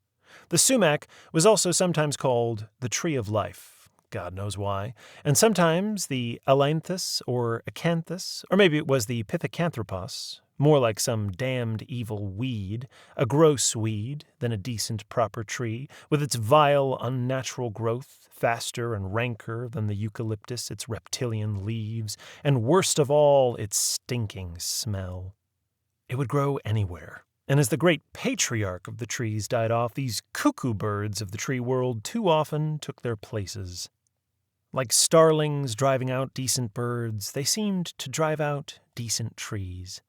The sumac was also sometimes called the tree of life, God knows why, and sometimes the ailanthus or acanthus, or maybe it was the pithecanthropus, more like some damned evil weed, a gross weed than a decent proper tree, with its vile unnatural growth, faster and ranker than the eucalyptus, its reptilian leaves, and worst of all, its stinking smell. It would grow anywhere, and as the great patriarch of the trees died off, these cuckoo birds of the tree world too often took their places. Like starlings driving out decent birds, they seemed to drive out decent trees.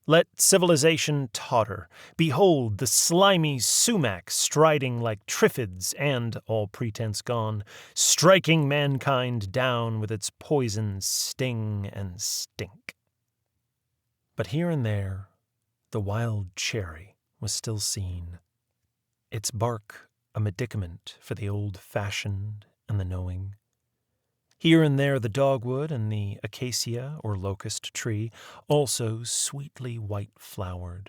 Let civilization totter. Behold the slimy sumac striding like triffids and, all pretense gone, striking mankind down with its poison, sting, and stink. But here and there, the wild cherry was still seen, its bark a medicament for the old-fashioned and the knowing. Here and there the dogwood and the acacia or locust tree, also sweetly white-flowered.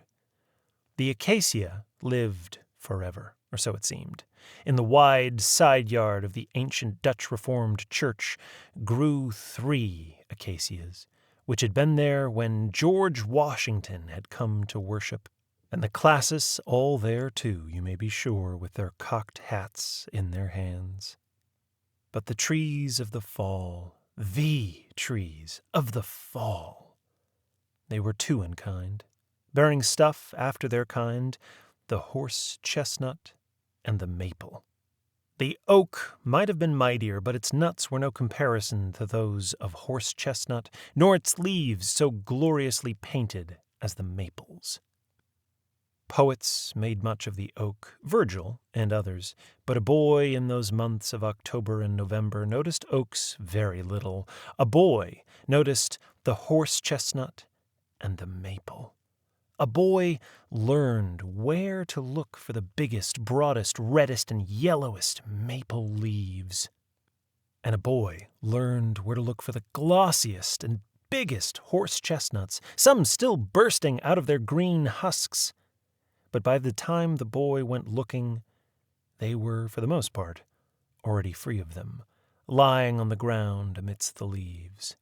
The acacia lived forever, or so it seemed. In the wide side yard of the ancient Dutch Reformed Church grew 3 acacias, which had been there when George Washington had come to worship, and the classis all there too, you may be sure, with their cocked hats in their hands. But the trees of the fall, the trees of the fall, they were 2 in kind, bearing stuff after their kind, the horse chestnut and the maple. The oak might have been mightier, but its nuts were no comparison to those of horse chestnut, nor its leaves so gloriously painted as the maple's. Poets made much of the oak, Virgil and others, but a boy in those months of October and November noticed oaks very little. A boy noticed the horse chestnut and the maple. A boy learned where to look for the biggest, broadest, reddest, and yellowest maple leaves. And a boy learned where to look for the glossiest and biggest horse chestnuts, some still bursting out of their green husks. But by the time the boy went looking, they were, for the most part, already free of them, lying on the ground amidst the leaves.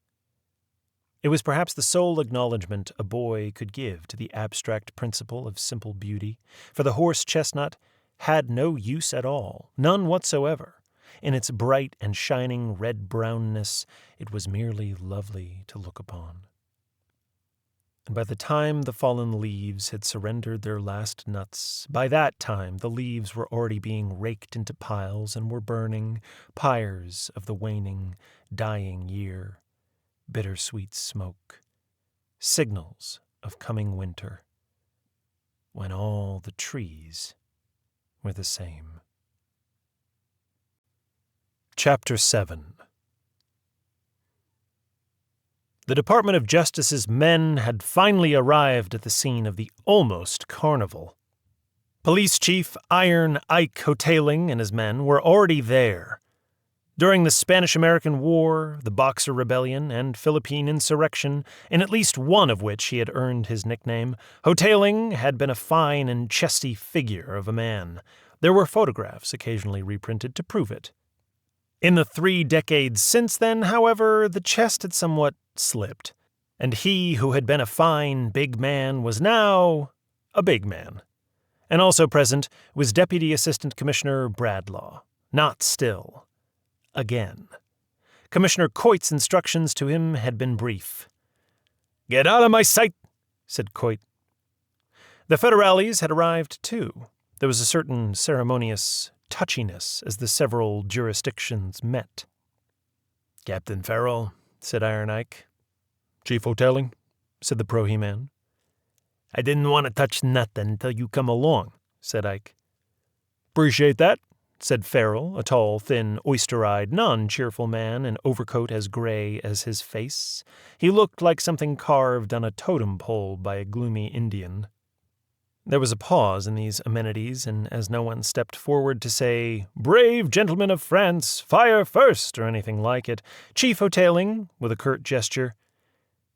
It was perhaps the sole acknowledgment a boy could give to the abstract principle of simple beauty, for the horse chestnut had no use at all, none whatsoever. In its bright and shining red-brownness, it was merely lovely to look upon. And by the time the fallen leaves had surrendered their last nuts, by that time the leaves were already being raked into piles and were burning, pyres of the waning, dying year, bittersweet smoke, signals of coming winter, when all the trees were the same. Chapter 7. The Department of Justice's men had finally arrived at the scene of the almost carnival. Police Chief Iron Ike Hoteling and his men were already there. During the Spanish-American War, the Boxer Rebellion, and Philippine insurrection, in at least one of which he had earned his nickname, Hoteling had been a fine and chesty figure of a man. There were photographs occasionally reprinted to prove it. In the 3 decades since then, however, the chest had somewhat slipped, and he who had been a fine big man was now a big man. And also present was Deputy Assistant Commissioner Bradlaugh, not still. Again. Commissioner Coit's instructions to him had been brief. "Get out of my sight," said Coit. The federales had arrived too. There was a certain ceremonious touchiness as the several jurisdictions met. "Captain Farrell," said Iron Ike. "Chief Hoteling," said the Pro-He-Man. "I didn't want to touch nothing until you come along," said Ike. "Appreciate that," said Farrell, a tall, thin, oyster-eyed, non-cheerful man in overcoat as gray as his face. He looked like something carved on a totem pole by a gloomy Indian. There was a pause in these amenities, and as no one stepped forward to say, "Brave gentlemen of France, fire first," or anything like it, Chief Hoteling, with a curt gesture,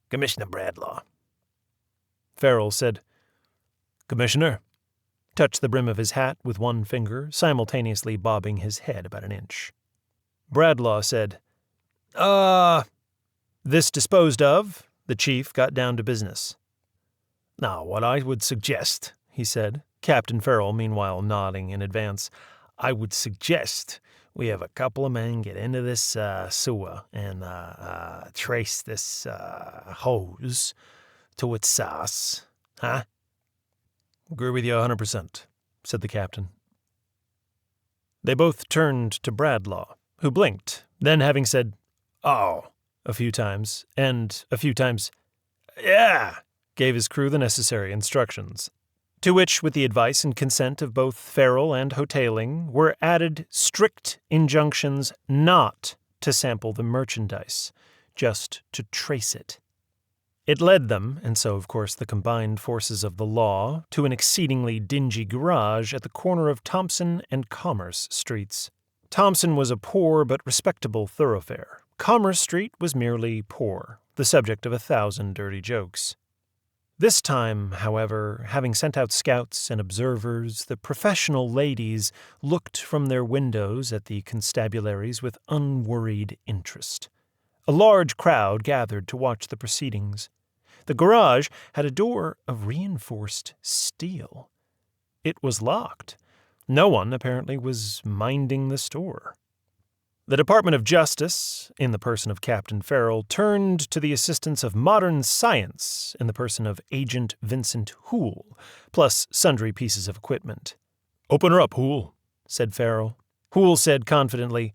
"Commissioner Bradlaugh." Farrell said, "Commissioner," touched the brim of his hat with one finger, simultaneously bobbing his head about an inch. Bradlaugh said, This disposed of, the chief got down to business. "Now, what I would suggest," he said, Captain Farrell meanwhile nodding in advance, "I would suggest we have a couple of men get into this sewer and trace this hose to its source, huh?" "Agree with you 100%, said the captain. They both turned to Bradlaugh, who blinked, then having said, "Oh," a few times, and a few times, "Yeah," gave his crew the necessary instructions, to which, with the advice and consent of both Farrell and Hoteling, were added strict injunctions not to sample the merchandise, just to trace it. It led them, and so, of course, the combined forces of the law, to an exceedingly dingy garage at the corner of Thompson and Commerce Streets. Thompson was a poor but respectable thoroughfare. Commerce Street was merely poor, the subject of 1,000 dirty jokes. This time, however, having sent out scouts and observers, the professional ladies looked from their windows at the constabularies with unworried interest. A large crowd gathered to watch the proceedings. The garage had a door of reinforced steel. It was locked. No one, apparently, was minding the store. The Department of Justice, in the person of Captain Farrell, turned to the assistance of modern science in the person of Agent Vincent Hoole, plus sundry pieces of equipment. "Open her up, Hoole," said Farrell. Hoole said confidently,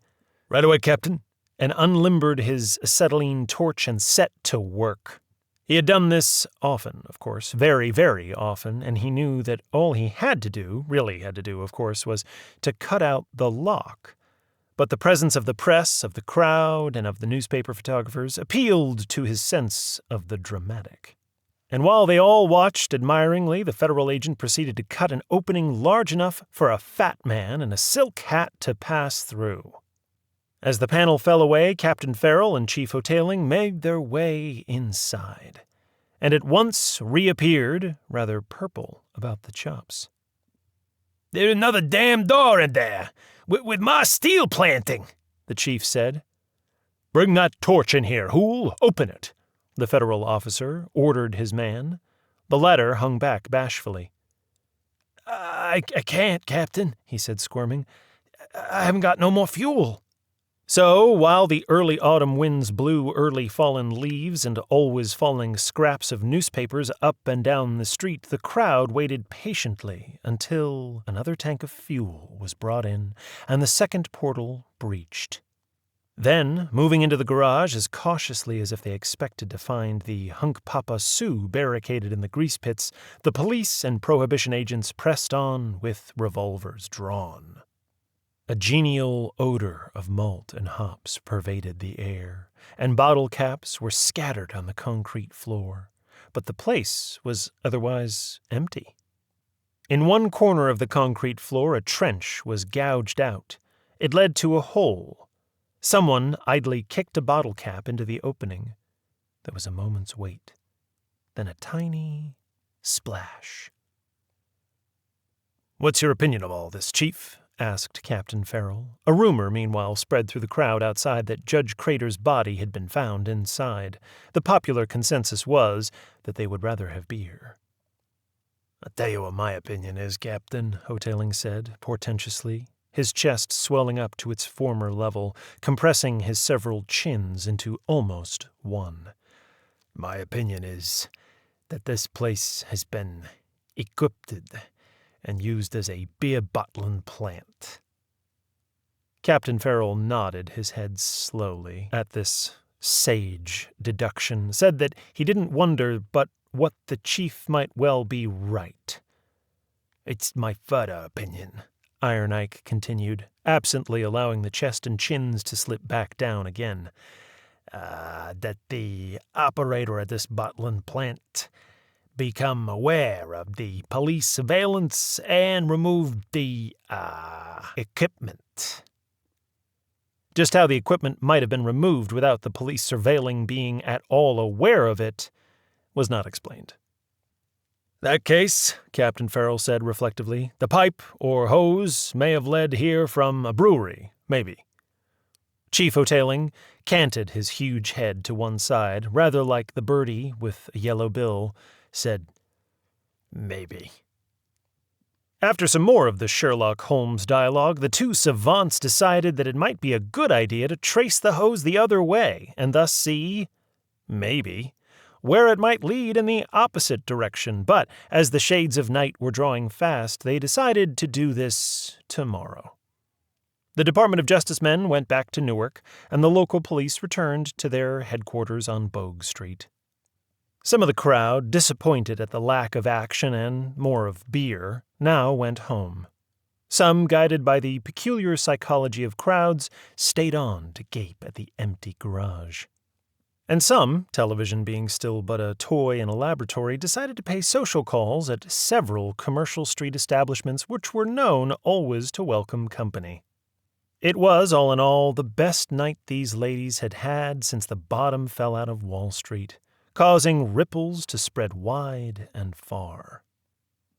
"Right away, Captain," and unlimbered his acetylene torch and set to work. He had done this often, of course, very, very often, and he knew that all he had to do, really had to do, of course, was to cut out the lock. But the presence of the press, of the crowd, and of the newspaper photographers appealed to his sense of the dramatic. And while they all watched admiringly, the federal agent proceeded to cut an opening large enough for a fat man in a silk hat to pass through. As the panel fell away, Captain Farrell and Chief Hoteling made their way inside, and at once reappeared, rather purple about the chops. "There's another damn door in there, with my steel planting," the chief said. "Bring that torch in here, Hoole. Open it," the federal officer ordered his man. The latter hung back bashfully. I can't, Captain," he said, squirming. "I haven't got no more fuel." So, while the early autumn winds blew early fallen leaves and always falling scraps of newspapers up and down the street, the crowd waited patiently until another tank of fuel was brought in and the second portal breached. Then, moving into the garage as cautiously as if they expected to find the Hunk Papa Sioux barricaded in the grease pits, the police and prohibition agents pressed on with revolvers drawn. A genial odor of malt and hops pervaded the air, and bottle caps were scattered on the concrete floor, but the place was otherwise empty. In one corner of the concrete floor a trench was gouged out. It led to a hole. Someone idly kicked a bottle cap into the opening. There was a moment's wait, then a tiny splash. "What's your opinion of all this, Chief?" asked Captain Farrell. A rumor, meanwhile, spread through the crowd outside that Judge Crater's body had been found inside. The popular consensus was that they would rather have beer. "I'll tell you what my opinion is, Captain," Hoteling said, portentously, his chest swelling up to its former level, compressing his several chins into almost one. "My opinion is that this place has been equipped and used as a beer bottling plant." Captain Farrell nodded his head slowly at this sage deduction, said that he didn't wonder but what the chief might well be right. "It's my further opinion," Iron Ike continued, absently allowing the chest and chins to slip back down again, "that the operator of this bottling plant become aware of the police surveillance and removed the, equipment." Just how the equipment might have been removed without the police surveilling being at all aware of it was not explained. "That case," Captain Farrell said reflectively, "the pipe or hose may have led here from a brewery, maybe." Chief Hoteling canted his huge head to one side, rather like the birdie with a yellow bill, said, "Maybe." After some more of the Sherlock Holmes dialogue, the two savants decided that it might be a good idea to trace the hose the other way, and thus see, maybe, where it might lead in the opposite direction. But as the shades of night were drawing fast, they decided to do this tomorrow. The Department of Justice men went back to Newark, and the local police returned to their headquarters on Bogue Street. Some of the crowd, disappointed at the lack of action and more of beer, now went home. Some, guided by the peculiar psychology of crowds, stayed on to gape at the empty garage. And some, television being still but a toy in a laboratory, decided to pay social calls at several commercial street establishments which were known always to welcome company. It was, all in all, the best night these ladies had had since the bottom fell out of Wall Street, causing ripples to spread wide and far.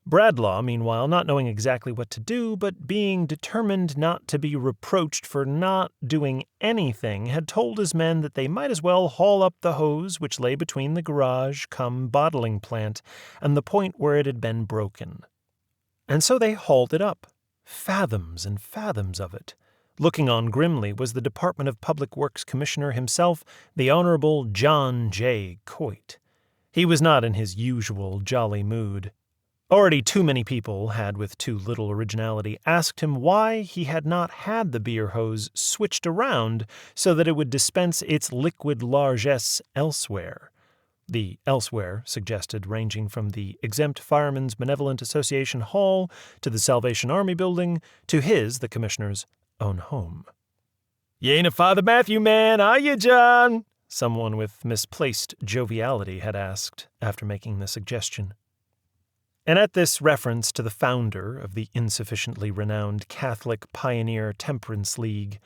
Bradlaugh, meanwhile, not knowing exactly what to do, but being determined not to be reproached for not doing anything, had told his men that they might as well haul up the hose which lay between the garage cum bottling plant and the point where it had been broken. And so they hauled it up, fathoms and fathoms of it. Looking on grimly was the Department of Public Works Commissioner himself, the Honorable John J. Coit. He was not in his usual jolly mood. Already too many people had, with too little originality, asked him why he had not had the beer hose switched around so that it would dispense its liquid largesse elsewhere. The elsewhere suggested ranging from the Exempt Firemen's Benevolent Association Hall to the Salvation Army Building to his, the commissioner's, own home. "You ain't a Father Matthew man, are you, John?" someone with misplaced joviality had asked after making the suggestion. And at this reference to the founder of the insufficiently renowned Catholic Pioneer Temperance League,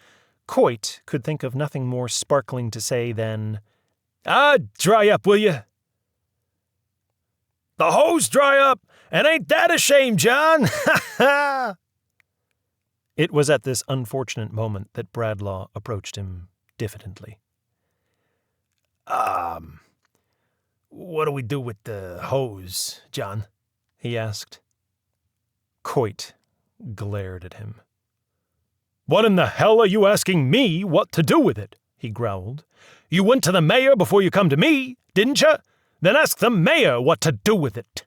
Coit could think of nothing more sparkling to say than, "Dry up, will you?" "The hose dry up, and ain't that a shame, John? Ha ha!" It was at this unfortunate moment that Bradlaugh approached him diffidently. What do we do with the hose, John?" he asked. Coit glared at him. "What in the hell are you asking me what to do with it?" he growled. "You went to the mayor before you come to me, didn't you? Then ask the mayor what to do with it."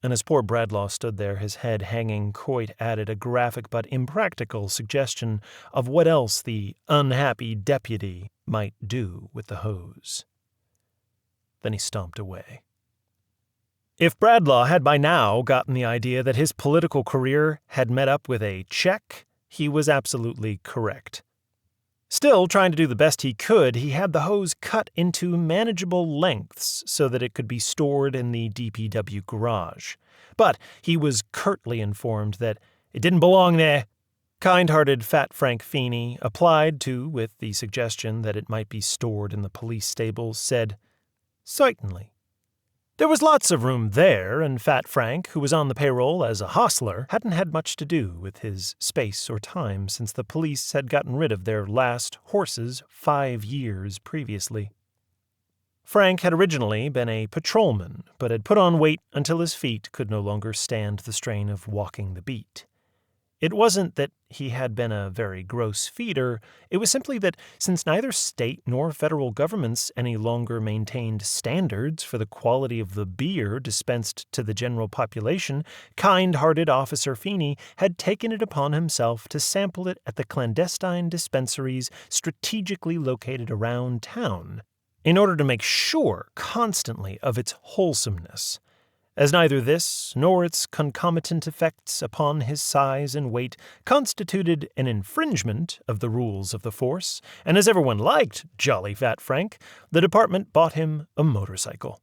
And as poor Bradlaugh stood there, his head hanging, Coit added a graphic but impractical suggestion of what else the unhappy deputy might do with the hose. Then he stomped away. If Bradlaugh had by now gotten the idea that his political career had met up with a check, he was absolutely correct. Still, trying to do the best he could, he had the hose cut into manageable lengths so that it could be stored in the DPW garage. But he was curtly informed that it didn't belong there. Kind-hearted Fat Frank Feeney, applied to with the suggestion that it might be stored in the police stables, said, "Certainly. There was lots of room there, and Fat Frank, who was on the payroll as a hostler, hadn't had much to do with his space or time since the police had gotten rid of their last horses 5 years previously. Frank had originally been a patrolman, but had put on weight until his feet could no longer stand the strain of walking the beat. It wasn't that he had been a very gross feeder, it was simply that since neither state nor federal governments any longer maintained standards for the quality of the beer dispensed to the general population, kind-hearted Officer Feeney had taken it upon himself to sample it at the clandestine dispensaries strategically located around town, in order to make sure constantly of its wholesomeness, as neither this nor its concomitant effects upon his size and weight constituted an infringement of the rules of the force, and as everyone liked Jolly Fat Frank, the department bought him a motorcycle.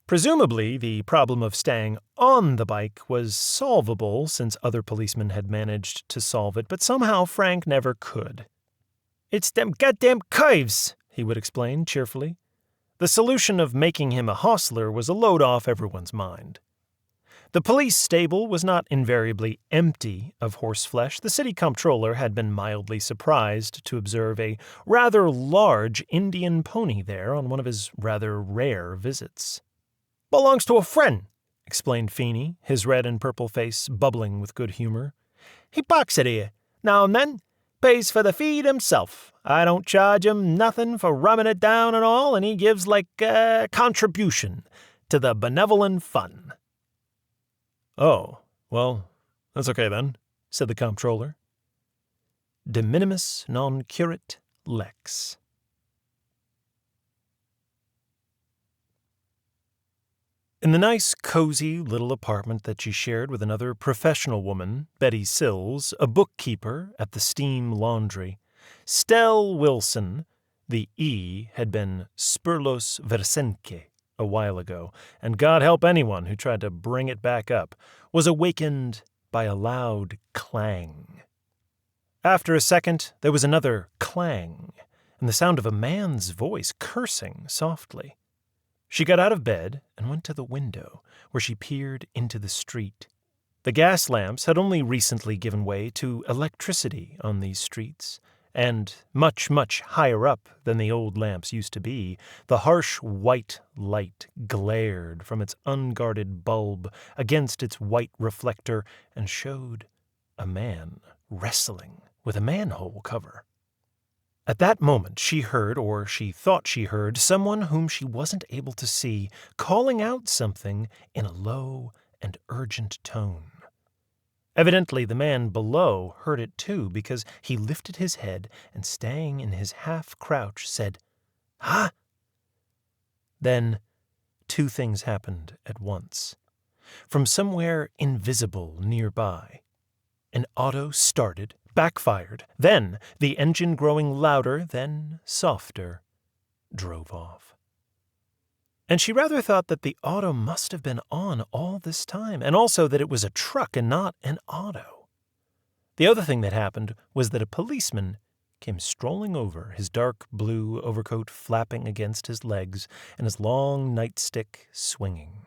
Presumably, the problem of staying on the bike was solvable since other policemen had managed to solve it, but somehow Frank never could. "It's them goddamn curves," he would explain cheerfully. The solution of making him a hostler was a load off everyone's mind. The police stable was not invariably empty of horseflesh. The city comptroller had been mildly surprised to observe a rather large Indian pony there on one of his rather rare visits. "Belongs to a friend," explained Feeney, his red and purple face bubbling with good humor. "He barks it here, now and then. Pays for the feed himself. I don't charge him nothing for rubbing it down and all, and he gives like a contribution to the benevolent fund." "Oh, well, that's okay then," said the comptroller. De minimis non curat lex. In the nice, cozy little apartment that she shared with another professional woman, Betty Sills, a bookkeeper at the steam laundry, Stell Wilson, the E had been Spurlos Versenke a while ago, and God help anyone who tried to bring it back up, was awakened by a loud clang. After a second, there was another clang, and the sound of a man's voice cursing softly. She got out of bed and went to the window, where she peered into the street. The gas lamps had only recently given way to electricity on these streets, and much, much higher up than the old lamps used to be, the harsh white light glared from its unguarded bulb against its white reflector and showed a man wrestling with a manhole cover. At that moment she heard, or she thought she heard, someone whom she wasn't able to see calling out something in a low and urgent tone. Evidently the man below heard it too, because he lifted his head and, staying in his half-crouch, said, "Huh?" Then 2 things happened at once. From somewhere invisible nearby, an auto started, backfired, then, the engine growing louder, then softer, drove off. And she rather thought that the auto must have been on all this time, and also that it was a truck and not an auto. The other thing that happened was that a policeman came strolling over, his dark blue overcoat flapping against his legs and his long nightstick swinging.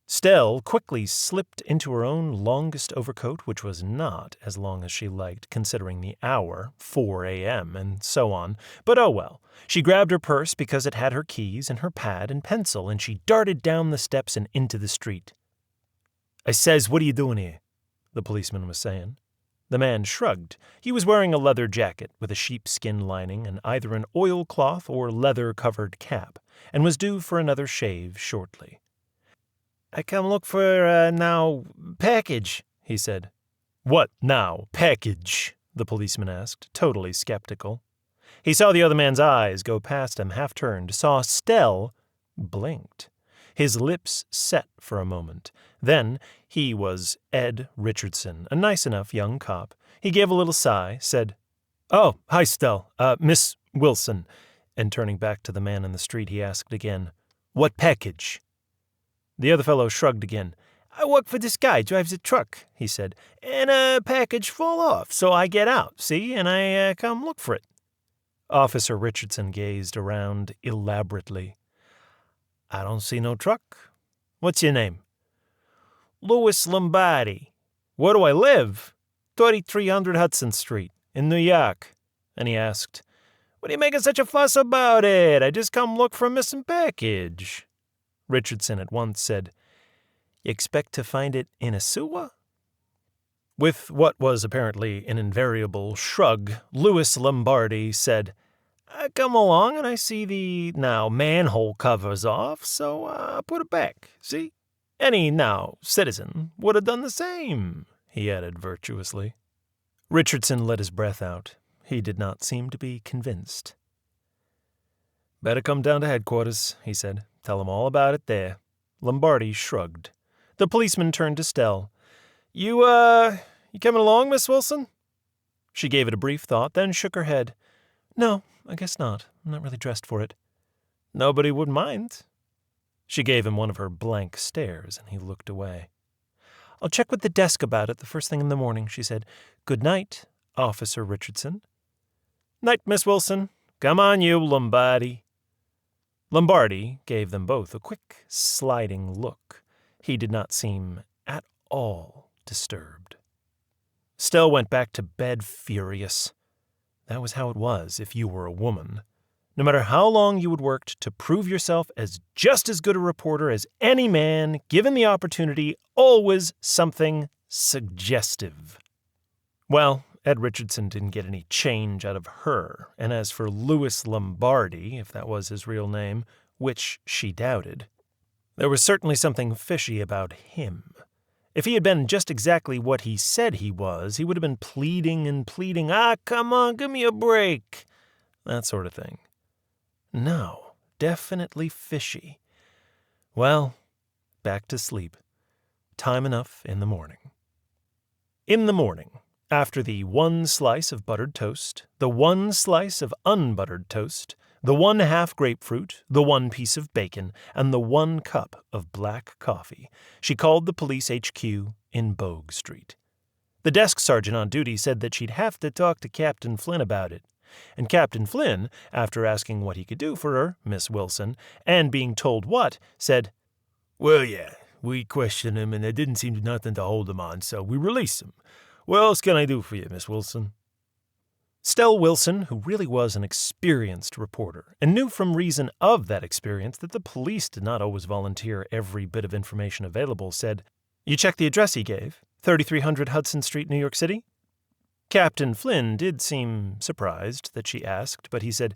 Stell quickly slipped into her own longest overcoat, which was not as long as she liked, considering the hour, 4 a.m., and so on. But oh well. She grabbed her purse because it had her keys and her pad and pencil, and she darted down the steps and into the street. "I says, what are you doing here?" the policeman was saying. The man shrugged. He was wearing a leather jacket with a sheepskin lining and either an oilcloth or leather-covered cap, and was due for another shave shortly. "I come look for, package," he said. "What now, package?" the policeman asked, totally skeptical. He saw the other man's eyes go past him, half-turned, saw Stell, blinked. His lips set for a moment. Then he was Ed Richardson, a nice enough young cop. He gave a little sigh, said, "Oh, hi, Stell. Miss Wilson." And turning back to the man in the street, he asked again, "What package?" The other fellow shrugged again. "I work for this guy, drives a truck," he said, "and a package fall off, so I get out, see, and I come look for it." Officer Richardson gazed around elaborately. I don't see no truck. What's your name? Louis Lombardi. Where do I live? 3300 Hudson Street, in New York. And he asked, What are you making such a fuss about it? I just come look for a missing package. Richardson at once said, You expect to find it in a sewer? With what was apparently an invariable shrug, Louis Lombardi said, I come along and I see the, manhole cover's off, so I put it back, see? Any, citizen would have done the same, he added virtuously. Richardson let his breath out. He did not seem to be convinced. Better come down to headquarters, he said. Tell them all about it there. Lombardi shrugged. The policeman turned to Stell. You coming along, Miss Wilson? She gave it a brief thought, then shook her head. No, I guess not. I'm not really dressed for it. Nobody would mind. She gave him one of her blank stares, and he looked away. I'll check with the desk about it the first thing in the morning, she said. Good night, Officer Richardson. Night, Miss Wilson. Come on, you, Lombardi. Lombardi gave them both a quick, sliding look. He did not seem at all disturbed. Stell went back to bed furious. That was how it was if you were a woman. No matter how long you had worked to prove yourself as just as good a reporter as any man, given the opportunity, always something suggestive. Well, Ed Richardson didn't get any change out of her, and as for Louis Lombardi, if that was his real name, which she doubted, there was certainly something fishy about him. If he had been just exactly what he said he was, he would have been pleading and pleading, come on, give me a break, that sort of thing. No, definitely fishy. Well, back to sleep. Time enough in the morning. In the morning, after the one slice of buttered toast, the one slice of unbuttered toast, the 1/2 grapefruit, the 1 piece of bacon, and the 1 cup of black coffee, she called the police HQ in Bogue Street. The desk sergeant on duty said that she'd have to talk to Captain Flynn about it. And Captain Flynn, after asking what he could do for her, Miss Wilson, and being told what, said, Well, yeah, we questioned him, and there didn't seem nothing to hold him on, so we released him. What else can I do for you, Miss Wilson? Stell Wilson, who really was an experienced reporter, and knew from reason of that experience that the police did not always volunteer every bit of information available, said, You checked the address he gave, 3300 Hudson Street, New York City? Captain Flynn did seem surprised that she asked, but he said,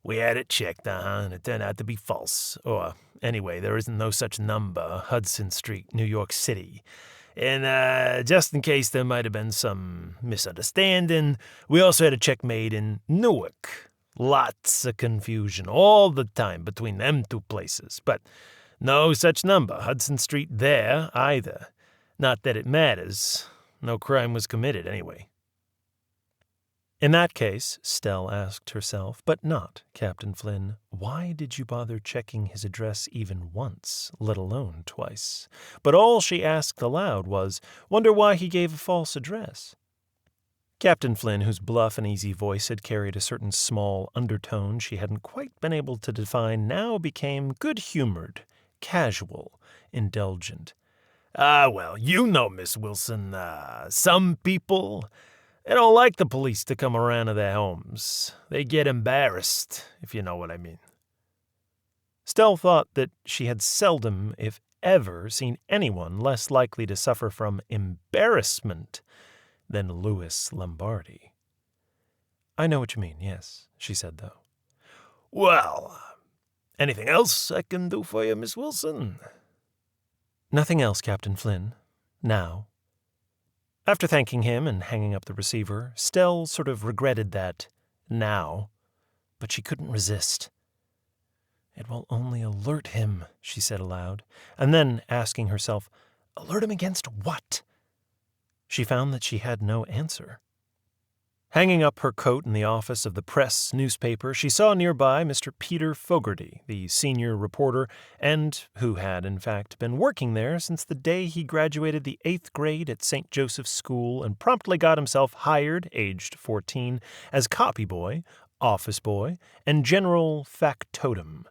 We had it checked, and it turned out to be false. Or, anyway, there isn't no such number, Hudson Street, New York City. And just in case there might have been some misunderstanding, we also had a check made in Newark. Lots of confusion all the time between them two places, but no such number, Hudson Street there either. Not that it matters. No crime was committed anyway. In that case, Stell asked herself, but not Captain Flynn, why did you bother checking his address even once, let alone twice? But all she asked aloud was, wonder why he gave a false address. Captain Flynn, whose bluff and easy voice had carried a certain small undertone she hadn't quite been able to define, now became good-humored, casual, indulgent. Well, you know, Miss Wilson, some people, they don't like the police to come around to their homes. They get embarrassed, if you know what I mean. Stell thought that she had seldom, if ever, seen anyone less likely to suffer from embarrassment than Louis Lombardi. I know what you mean, yes, she said, though. Well, anything else I can do for you, Miss Wilson? Nothing else, Captain Flynn. Now. After thanking him and hanging up the receiver, Stell sort of regretted that now, but she couldn't resist. It will only alert him, she said aloud, and then, asking herself, alert him against what? She found that she had no answer. Hanging up her coat in the office of the Press newspaper, she saw nearby Mr. Peter Fogarty, the senior reporter, and who had, in fact, been working there since the day he graduated the 8th grade at St. Joseph's School and promptly got himself hired, aged 14, as copy boy, office boy, and general factotum,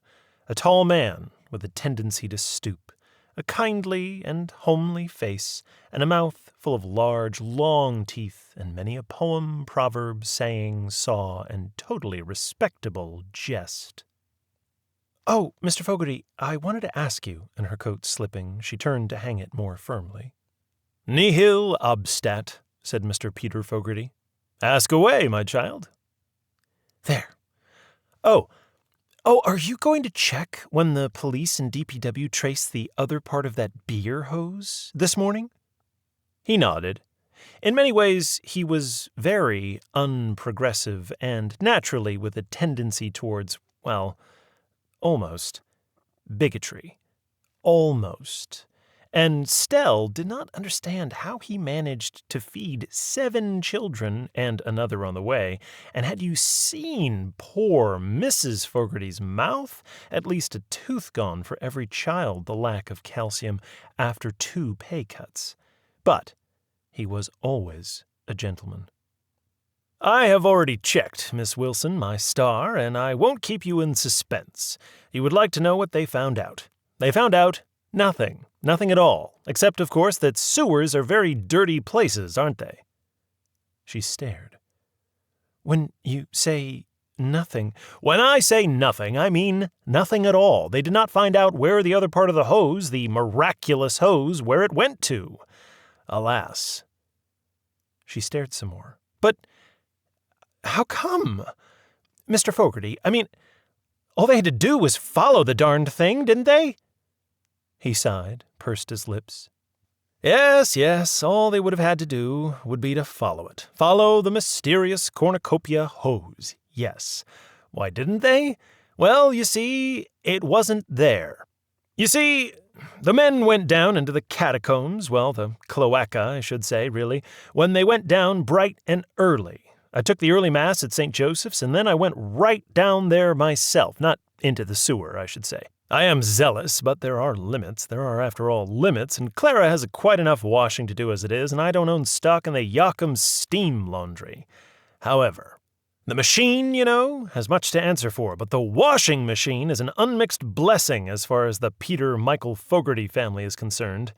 a tall man with a tendency to stoop, a kindly and homely face, and a mouth full of large, long teeth, and many a poem, proverb, saying, saw, and totally respectable jest. "Oh, Mr. Fogarty, I wanted to ask you," and her coat slipping, she turned to hang it more firmly. "Nihil obstat," said Mr. Peter Fogarty. "Ask away, my child." "There. Oh, are you going to check when the police and DPW traced the other part of that beer hose this morning?" He nodded. In many ways, he was very unprogressive and naturally with a tendency towards, well, almost bigotry. Almost. And Stell did not understand how he managed to feed 7 children and another on the way, and had you seen poor Mrs. Fogarty's mouth? At least a tooth gone for every child, the lack of calcium after 2 pay cuts. But he was always a gentleman. "I have already checked, Miss Wilson, my star, and I won't keep you in suspense. You would like to know what they found out. They found out nothing. Nothing at all, except, of course, that sewers are very dirty places, aren't they?" She stared. "When you say nothing—" "When I say nothing, I mean nothing at all. They did not find out where the other part of the hose, the miraculous hose, where it went to. Alas." She stared some more. "But how come? Mr. Fogarty, I mean, all they had to do was follow the darned thing, didn't they?" He sighed, pursed his lips. Yes, all they would have had to do would be to follow it. Follow the mysterious cornucopia hose, yes. Why didn't they? Well, you see, it wasn't there. You see, the men went down into the catacombs, well, the cloaca, I should say, really, when they went down bright and early. I took the early mass at St. Joseph's, and then I went right down there myself, not into the sewer, I should say. I am zealous, but there are limits. There are, after all, limits, and Clara has quite enough washing to do as it is, and I don't own stock in the Yokums steam laundry. However, the machine, you know, has much to answer for, but the washing machine is an unmixed blessing as far as the Peter Michael Fogarty family is concerned.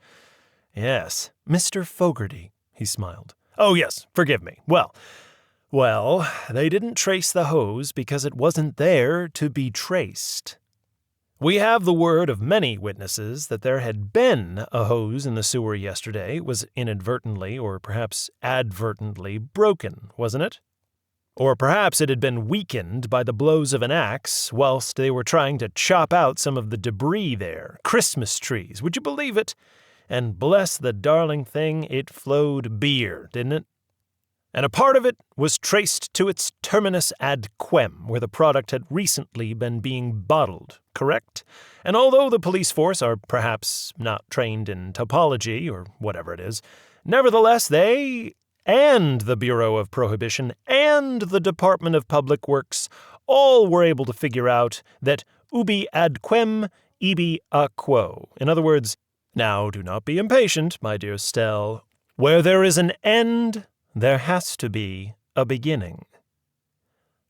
Yes, Mr. Fogarty, he smiled. Oh, yes, forgive me. Well, they didn't trace the hose because it wasn't there to be traced. We have the word of many witnesses that there had been a hose in the sewer yesterday. It was inadvertently, or perhaps advertently, broken, wasn't it? Or perhaps it had been weakened by the blows of an axe whilst they were trying to chop out some of the debris there. Christmas trees, would you believe it? And bless the darling thing, it flowed beer, didn't it? And a part of it was traced to its terminus ad quem, where the product had recently been being bottled, correct? And although the police force are perhaps not trained in topology, or whatever it is, nevertheless they, and the Bureau of Prohibition, and the Department of Public Works, all were able to figure out that ubi ad quem, ibi a quo. In other words, now do not be impatient, my dear Stell. Where there is an end, there has to be a beginning.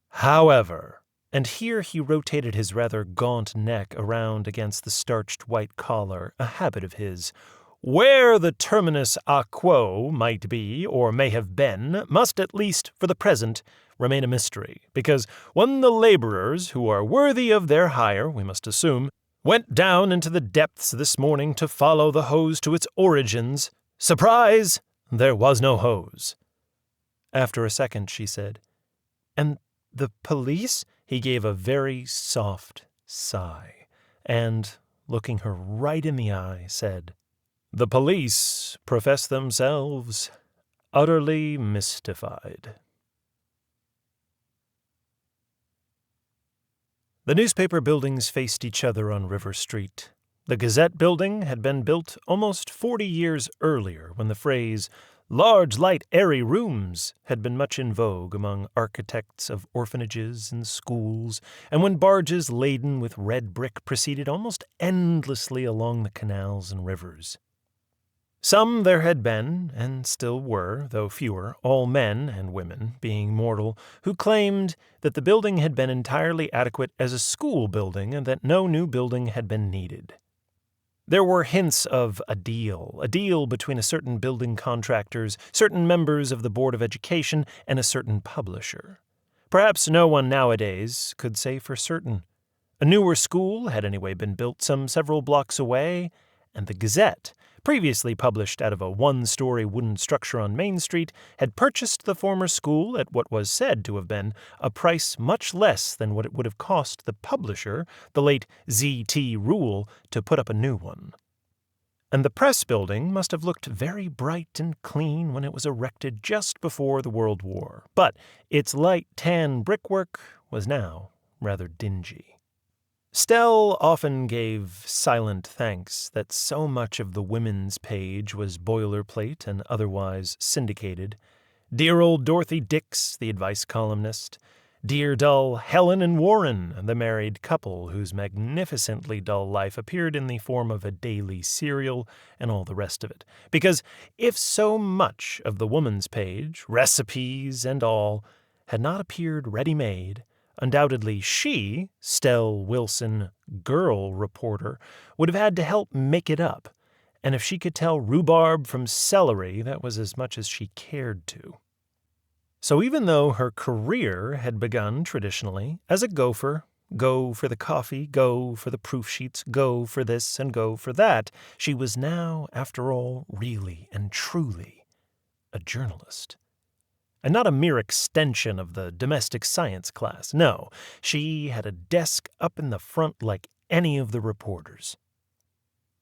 However, and here he rotated his rather gaunt neck around against the starched white collar, a habit of his, where the terminus a quo might be, or may have been, must at least, for the present, remain a mystery, because when the laborers, who are worthy of their hire, we must assume, went down into the depths this morning to follow the hose to its origins, surprise, there was no hose. After a second, she said, "And the police?" He gave a very soft sigh, and, looking her right in the eye, said, "The police profess themselves utterly mystified." The newspaper buildings faced each other on River Street. The Gazette building had been built almost 40 years earlier, when the phrase "large, light, airy rooms" had been much in vogue among architects of orphanages and schools, and when barges laden with red brick proceeded almost endlessly along the canals and rivers. Some there had been, and still were, though fewer, all men and women, being mortal, who claimed that the building had been entirely adequate as a school building and that no new building had been needed. There were hints of a deal between a certain building contractors, certain members of the Board of Education, and a certain publisher. Perhaps no one nowadays could say for certain. A newer school had anyway been built some several blocks away, and the Gazette, previously published out of a one-story wooden structure on Main Street, had purchased the former school at what was said to have been a price much less than what it would have cost the publisher, the late Z.T. Rule, to put up a new one. And the press building must have looked very bright and clean when it was erected just before the World War, but its light tan brickwork was now rather dingy. Stell often gave silent thanks that so much of the women's page was boilerplate and otherwise syndicated. Dear old Dorothy Dix, the advice columnist. Dear dull Helen and Warren, the married couple whose magnificently dull life appeared in the form of a daily serial, and all the rest of it. Because if so much of the woman's page, recipes and all, had not appeared ready-made, undoubtedly she, Stell Wilson, girl reporter, would have had to help make it up, and if she could tell rhubarb from celery, that was as much as she cared to. So even though her career had begun traditionally as a gopher, go for the coffee, go for the proof sheets, go for this and go for that, she was now, after all, really and truly a journalist. And not a mere extension of the domestic science class. No, she had a desk up in the front like any of the reporters.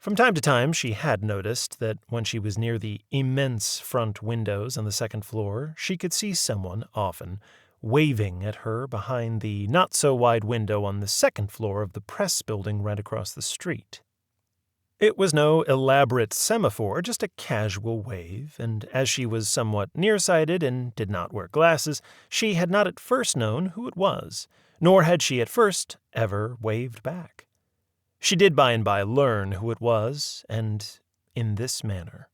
From time to time, she had noticed that when she was near the immense front windows on the second floor, she could see someone, often, waving at her behind the not-so-wide window on the second floor of the press building right across the street. It was no elaborate semaphore, just a casual wave, and as she was somewhat nearsighted and did not wear glasses, she had not at first known who it was, nor had she at first ever waved back. She did by and by learn who it was, and in this manner.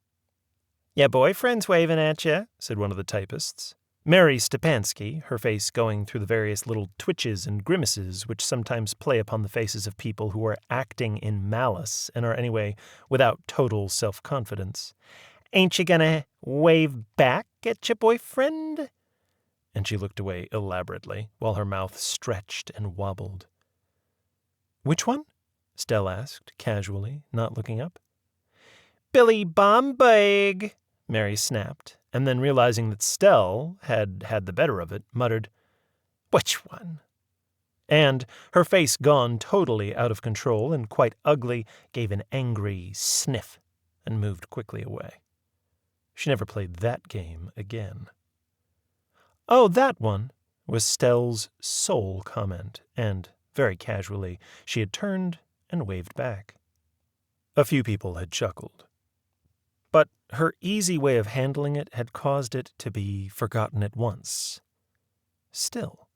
"Ya boyfriend's waving at ya," said one of the typists. Mary Stepansky, her face going through the various little twitches and grimaces which sometimes play upon the faces of people who are acting in malice and are anyway without total self-confidence. "Ain't you gonna wave back at your boyfriend?" And she looked away elaborately, while her mouth stretched and wobbled. "Which one?" Stell asked, casually, not looking up. "Billy Bomberg," Mary snapped, and then realizing that Stell had had the better of it, muttered, "Which one?" And, her face gone totally out of control and quite ugly, gave an angry sniff and moved quickly away. She never played that game again. "Oh, that one," was Stell's sole comment, and, very casually, she had turned and waved back. A few people had chuckled. But her easy way of handling it had caused it to be forgotten at once. Still,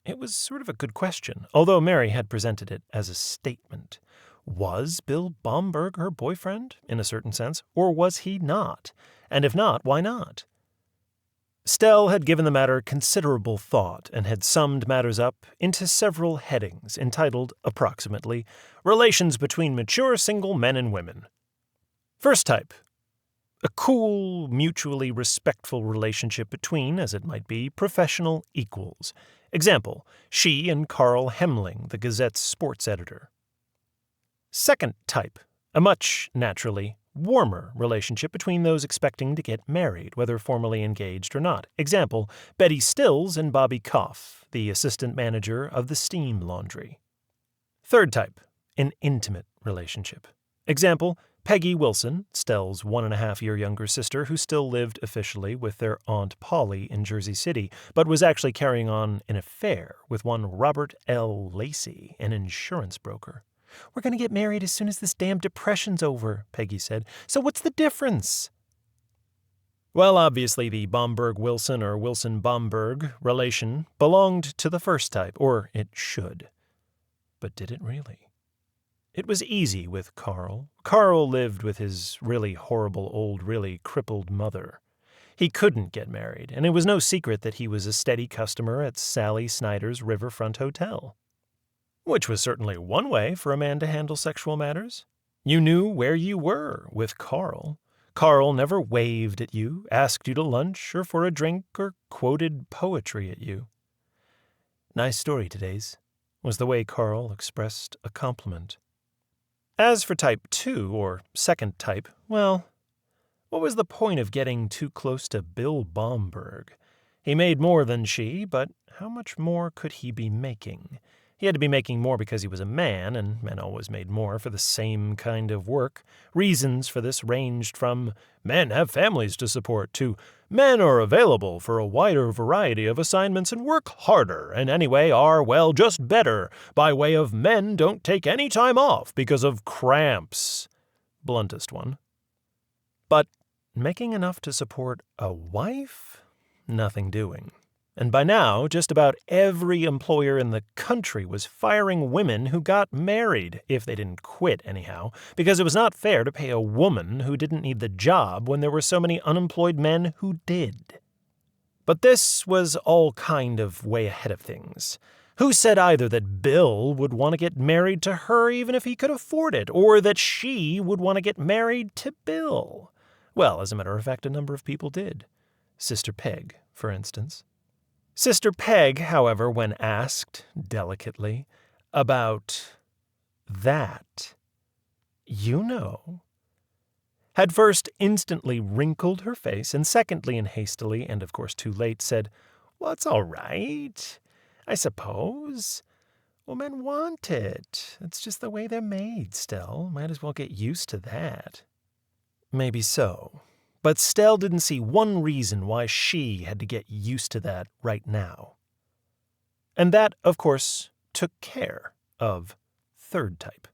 it was sort of a good question, although Mary had presented it as a statement. Was Bill Bomberg her boyfriend, in a certain sense, or was he not? And if not, why not? Stell had given the matter considerable thought and had summed matters up into several headings entitled, approximately, Relations Between Mature Single Men and Women. First type. A cool, mutually respectful relationship between, as it might be, professional equals. Example, she and Carl Hemling, the Gazette's sports editor. Second type. A much, naturally, warmer relationship between those expecting to get married, whether formally engaged or not. Example, Betty Stills and Bobby Koff, the assistant manager of the steam laundry. Third type. An intimate relationship. Example, Peggy Wilson, Stell's 1.5-year younger sister, who still lived officially with their Aunt Polly in Jersey City, but was actually carrying on an affair with one Robert L. Lacey, an insurance broker. "We're going to get married as soon as this damn depression's over," Peggy said. "So what's the difference?" Well, obviously the Bomberg-Wilson or Wilson-Bomberg relation belonged to the first type, or it should. But did it really? It was easy with Carl. Carl lived with his really horrible old, really crippled mother. He couldn't get married, and it was no secret that he was a steady customer at Sally Snyder's Riverfront Hotel. Which was certainly one way for a man to handle sexual matters. You knew where you were with Carl. Carl never waved at you, asked you to lunch or for a drink, or quoted poetry at you. "Nice story today's," was the way Carl expressed a compliment. As for type 2, or second type, well, what was the point of getting too close to Bill Baumberg? He made more than she, but how much more could he be making? He had to be making more because he was a man, and men always made more for the same kind of work. Reasons for this ranged from "men have families to support" to "men are available for a wider variety of assignments and work harder, and anyway are, well, just better, by way of men don't take any time off because of cramps." Bluntest one. But making enough to support a wife? Nothing doing. And by now, just about every employer in the country was firing women who got married, if they didn't quit anyhow, because it was not fair to pay a woman who didn't need the job when there were so many unemployed men who did. But this was all kind of way ahead of things. Who said either that Bill would want to get married to her even if he could afford it, or that she would want to get married to Bill? Well, as a matter of fact, a number of people did. Sister Peg, for instance. Sister Peg, however, when asked, delicately, about that, had first instantly wrinkled her face, and secondly and hastily, and of course too late, said, "Well, it's all right, I suppose. Well, men want it. It's just the way they're made, Stell. Might as well get used to that." Maybe so. But Stell didn't see one reason why she had to get used to that right now. And that, of course, took care of third type.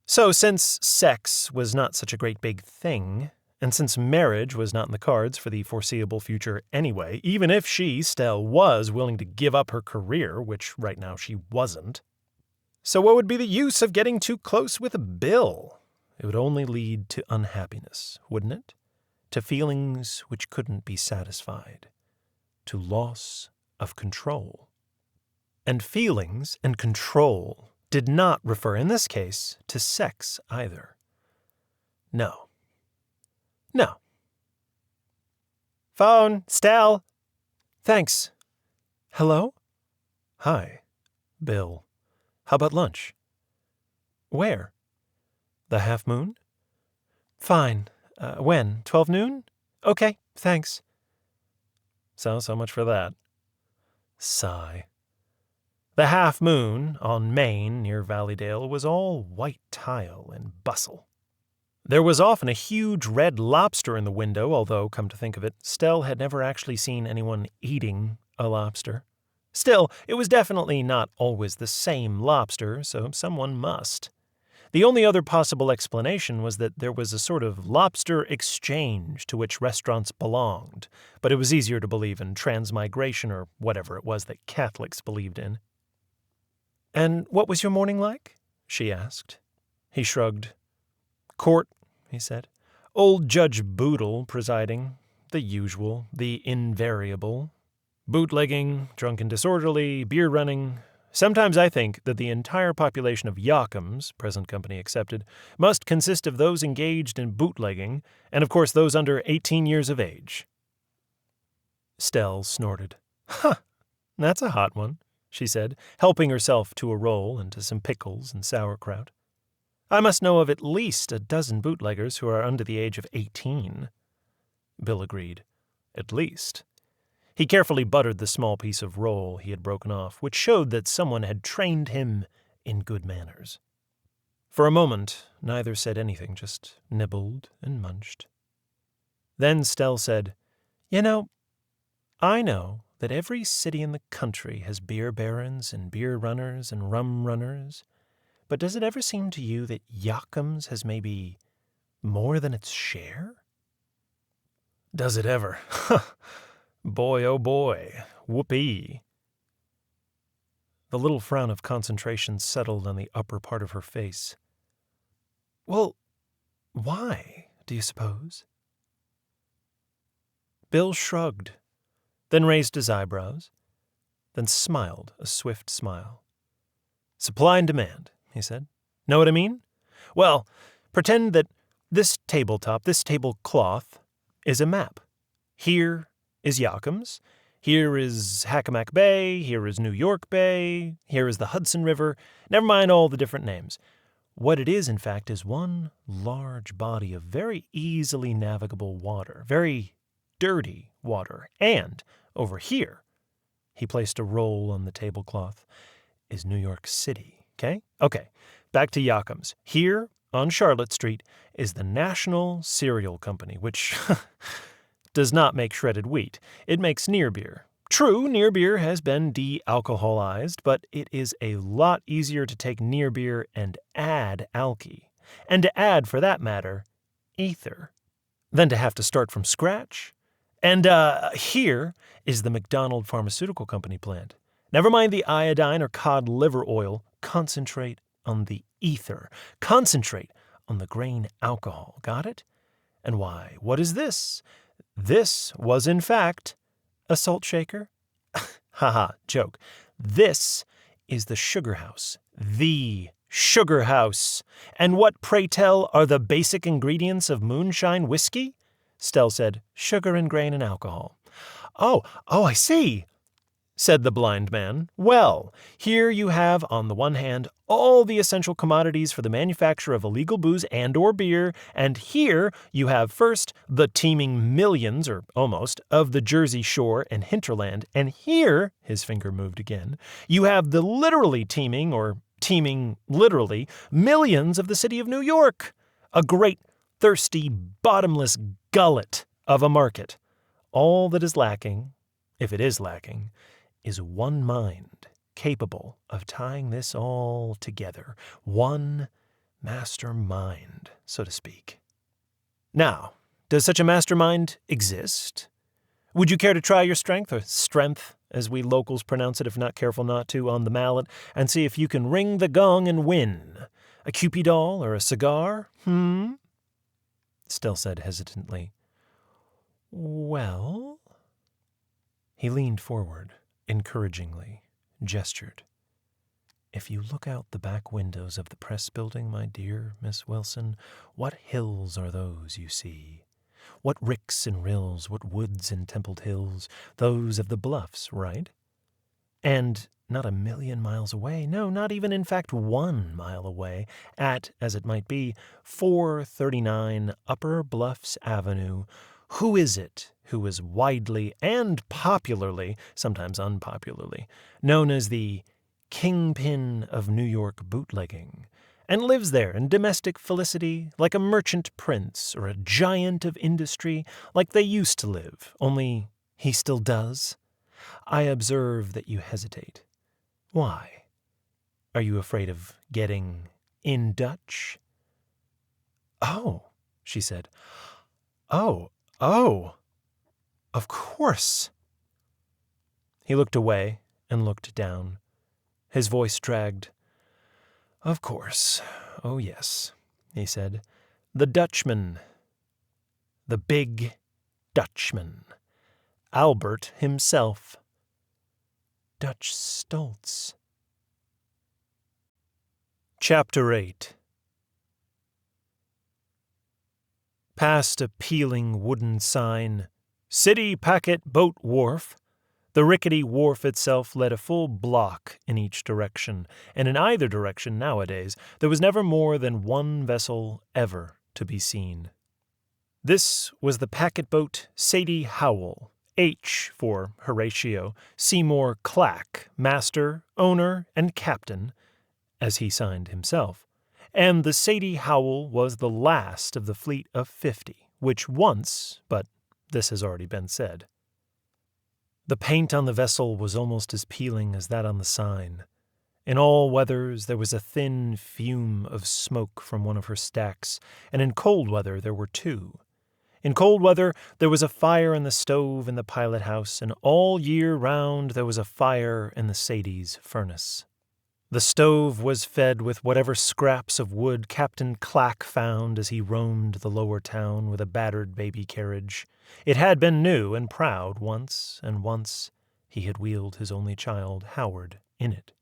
So since sex was not such a great big thing, and since marriage was not in the cards for the foreseeable future anyway, even if she, Stell, was willing to give up her career, which right now she wasn't, so what would be the use of getting too close with Bill? It would only lead to unhappiness, wouldn't it? To feelings which couldn't be satisfied, to loss of control. And feelings and control did not refer, in this case, to sex either. No. "Phone, Stell." "Thanks. Hello?" "Hi, Bill. How about lunch?" "Where?" "The Half Moon?" "Fine. When? 12 noon? Okay, thanks." So much for that. Sigh. The Half Moon, on Main near Valleydale, was all white tile and bustle. There was often a huge red lobster in the window, although, come to think of it, Stell had never actually seen anyone eating a lobster. Still, it was definitely not always the same lobster, so someone must. The only other possible explanation was that there was a sort of lobster exchange to which restaurants belonged, but it was easier to believe in transmigration or whatever it was that Catholics believed in. "And what was your morning like?" she asked. He shrugged. "Court," he said. "Old Judge Boodle presiding. The usual, the invariable. Bootlegging, drunk and disorderly, beer running. Sometimes I think that the entire population of Yokums, present company excepted, must consist of those engaged in bootlegging, and of course those under 18 years of age." Stell snorted. "Huh, that's a hot one," she said, helping herself to a roll and to some pickles and sauerkraut. "I must know of at least a dozen bootleggers who are under the age of 18. Bill agreed. At least. He carefully buttered the small piece of roll he had broken off, which showed that someone had trained him in good manners. For a moment, neither said anything, just nibbled and munched. Then Stell said, I know that every city in the country has beer barons and beer runners and rum runners, but does it ever seem to you that Yokums has maybe more than its share?" "Does it ever? Boy, oh boy, whoopee." The little frown of concentration settled on the upper part of her face. "Well, why, do you suppose?" Bill shrugged, then raised his eyebrows, then smiled a swift smile. "Supply and demand," he said. "Know what I mean? Well, pretend that this tabletop, this tablecloth, is a map. Here is Yokums. Here is Hackamak Bay. Here is New York Bay. Here is the Hudson River. Never mind all the different names. What it is, in fact, is one large body of very easily navigable water, very dirty water. And over here," he placed a roll on the tablecloth, "is New York City, okay? Okay, back to Yokums. Here, on Charlotte Street, is the National Cereal Company, which does not make shredded wheat. It makes near beer. True, near beer has been de-alcoholized, but it is a lot easier to take near beer and add alky, and to add, for that matter, ether, than to have to start from scratch. And here is the McDonald Pharmaceutical Company plant. Never mind the iodine or cod liver oil. Concentrate on the ether. Concentrate on the grain alcohol. Got it? And why, what is this? This was, in fact, a salt shaker. Haha, joke. This is the sugar house. The sugar house. And what, pray tell, are the basic ingredients of moonshine whiskey? Stell said, "Sugar and grain and alcohol." Oh, I see, said the blind man. "Well, here you have, on the one hand, all the essential commodities for the manufacture of illegal booze and or beer, and here you have first the teeming millions, or almost, of the Jersey Shore and hinterland, and here," his finger moved again, "you have the literally teeming, or teeming literally, millions of the city of New York. A great, thirsty, bottomless gullet of a market. All that is lacking, if it is lacking, is one mind capable of tying this all together. One mastermind, so to speak. Now, does such a mastermind exist? Would you care to try your strength, or strength, as we locals pronounce it if not careful not to, on the mallet, and see if you can ring the gong and win? A Cupid doll or a cigar? Stell said hesitantly. "Well?" He leaned forward, encouragingly, gestured. "If you look out the back windows of the press building, my dear Miss Wilson, what hills are those you see? What ricks and rills, what woods and templed hills, those of the bluffs, right? And not a million miles away, no, not even in fact 1 mile away, at, as it might be, 439 Upper Bluffs Avenue, who is it who is widely and popularly, sometimes unpopularly, known as the kingpin of New York bootlegging, and lives there in domestic felicity like a merchant prince or a giant of industry like they used to live, only he still does? I observe that you hesitate. Why? Are you afraid of getting in Dutch?" "Oh," she said. Oh, of course." He looked away and looked down. His voice dragged. "Of course. Oh, yes," he said. "The Dutchman. The big Dutchman. Albert himself. Dutch Stultz." Chapter 8. Past a peeling wooden sign, "City Packet Boat Wharf," the rickety wharf itself led a full block in each direction, and in either direction nowadays there was never more than one vessel ever to be seen. This was the packet boat Sadie Howell, H for Horatio, Seymour Clack, master, owner, and captain, as he signed himself. And the Sadie Howell was the last of the fleet of 50, which once, but this has already been said. The paint on the vessel was almost as peeling as that on the sign. In all weathers there was a thin fume of smoke from one of her stacks, and in cold weather there were two. In cold weather, there was a fire in the stove in the pilot house, and all year round there was a fire in the Sadie's furnace. The stove was fed with whatever scraps of wood Captain Clack found as he roamed the lower town with a battered baby carriage. It had been new and proud once, and once he had wheeled his only child, Howard, in it.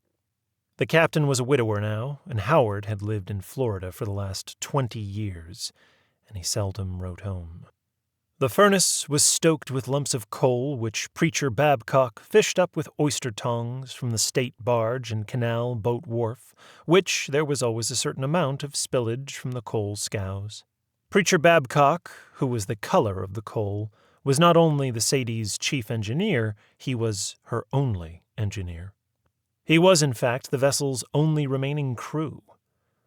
The captain was a widower now, and Howard had lived in Florida for the last 20 years, and he seldom wrote home. The furnace was stoked with lumps of coal which Preacher Babcock fished up with oyster tongs from the state barge and canal boat wharf, which there was always a certain amount of spillage from the coal scows. Preacher Babcock, who was the color of the coal, was not only the Sadie's chief engineer, he was her only engineer. He was, in fact, the vessel's only remaining crew.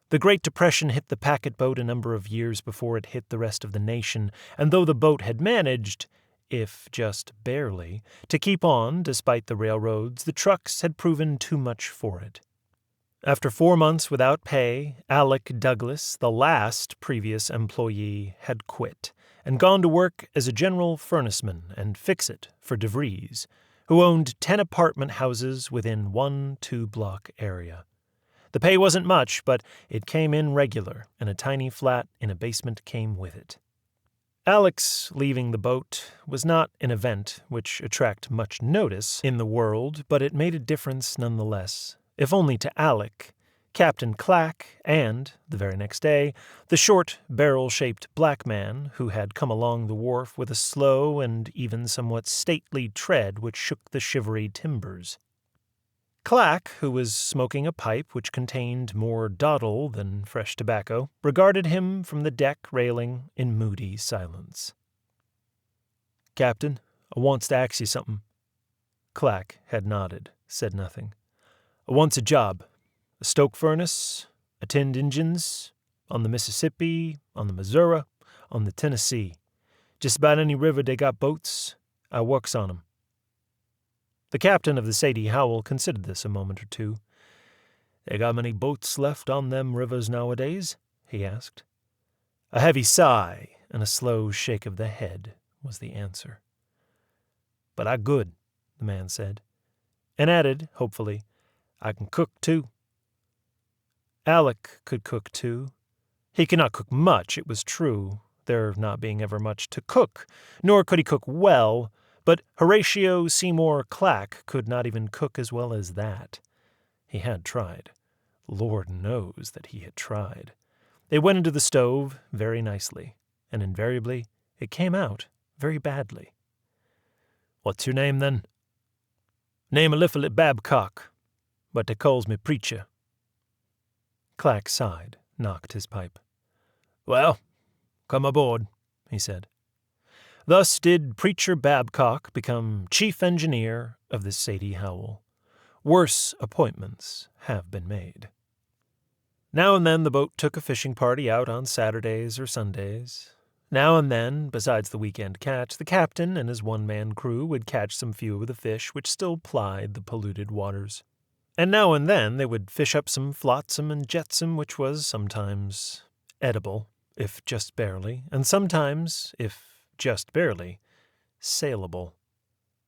The Great Depression hit the packet boat a number of years before it hit the rest of the nation, and though the boat had managed, if just barely, to keep on despite the railroads, the trucks had proven too much for it. After 4 months without pay, Alec Douglas, the last previous employee, had quit and gone to work as a general furnaceman and fix-it for DeVries, who owned 10 apartment houses within one 2-block area. The pay wasn't much, but it came in regular, and a tiny flat in a basement came with it. Alec's leaving the boat was not an event which attracted much notice in the world, but it made a difference nonetheless, if only to Alec, Captain Clack, and, the very next day, the short, barrel-shaped black man who had come along the wharf with a slow and even somewhat stately tread which shook the shivery timbers. Clack, who was smoking a pipe which contained more dawdle than fresh tobacco, regarded him from the deck railing in moody silence. "Captain, I wants to ax you something." Clack had nodded, said nothing. "I wants a job. A stoke furnace, attend engines, on the Mississippi, on the Missouri, on the Tennessee. Just about any river they got boats, I works on 'em." The captain of the Sadie Howell considered this a moment or two. "They got many boats left on them rivers nowadays?" he asked. A heavy sigh and a slow shake of the head was the answer. "But I good," the man said, and added, hopefully, "I can cook, too." Alec could cook, too. He could not cook much, it was true, there not being ever much to cook, nor could he cook well, but Horatio Seymour Clack could not even cook as well as that. He had tried. Lord knows that he had tried. It went into the stove very nicely, and invariably it came out very badly. "What's your name, then?" "Name Eliphalet Babcock, but they calls me Preacher." Clack sighed, knocked his pipe. "Well, come aboard," he said. Thus did Preacher Babcock become chief engineer of the Sadie Howell. Worse appointments have been made. Now and then the boat took a fishing party out on Saturdays or Sundays. Now and then, besides the weekend catch, the captain and his one-man crew would catch some few of the fish which still plied the polluted waters. And now and then they would fish up some flotsam and jetsam which was sometimes edible, if just barely, and sometimes, if just barely, saleable.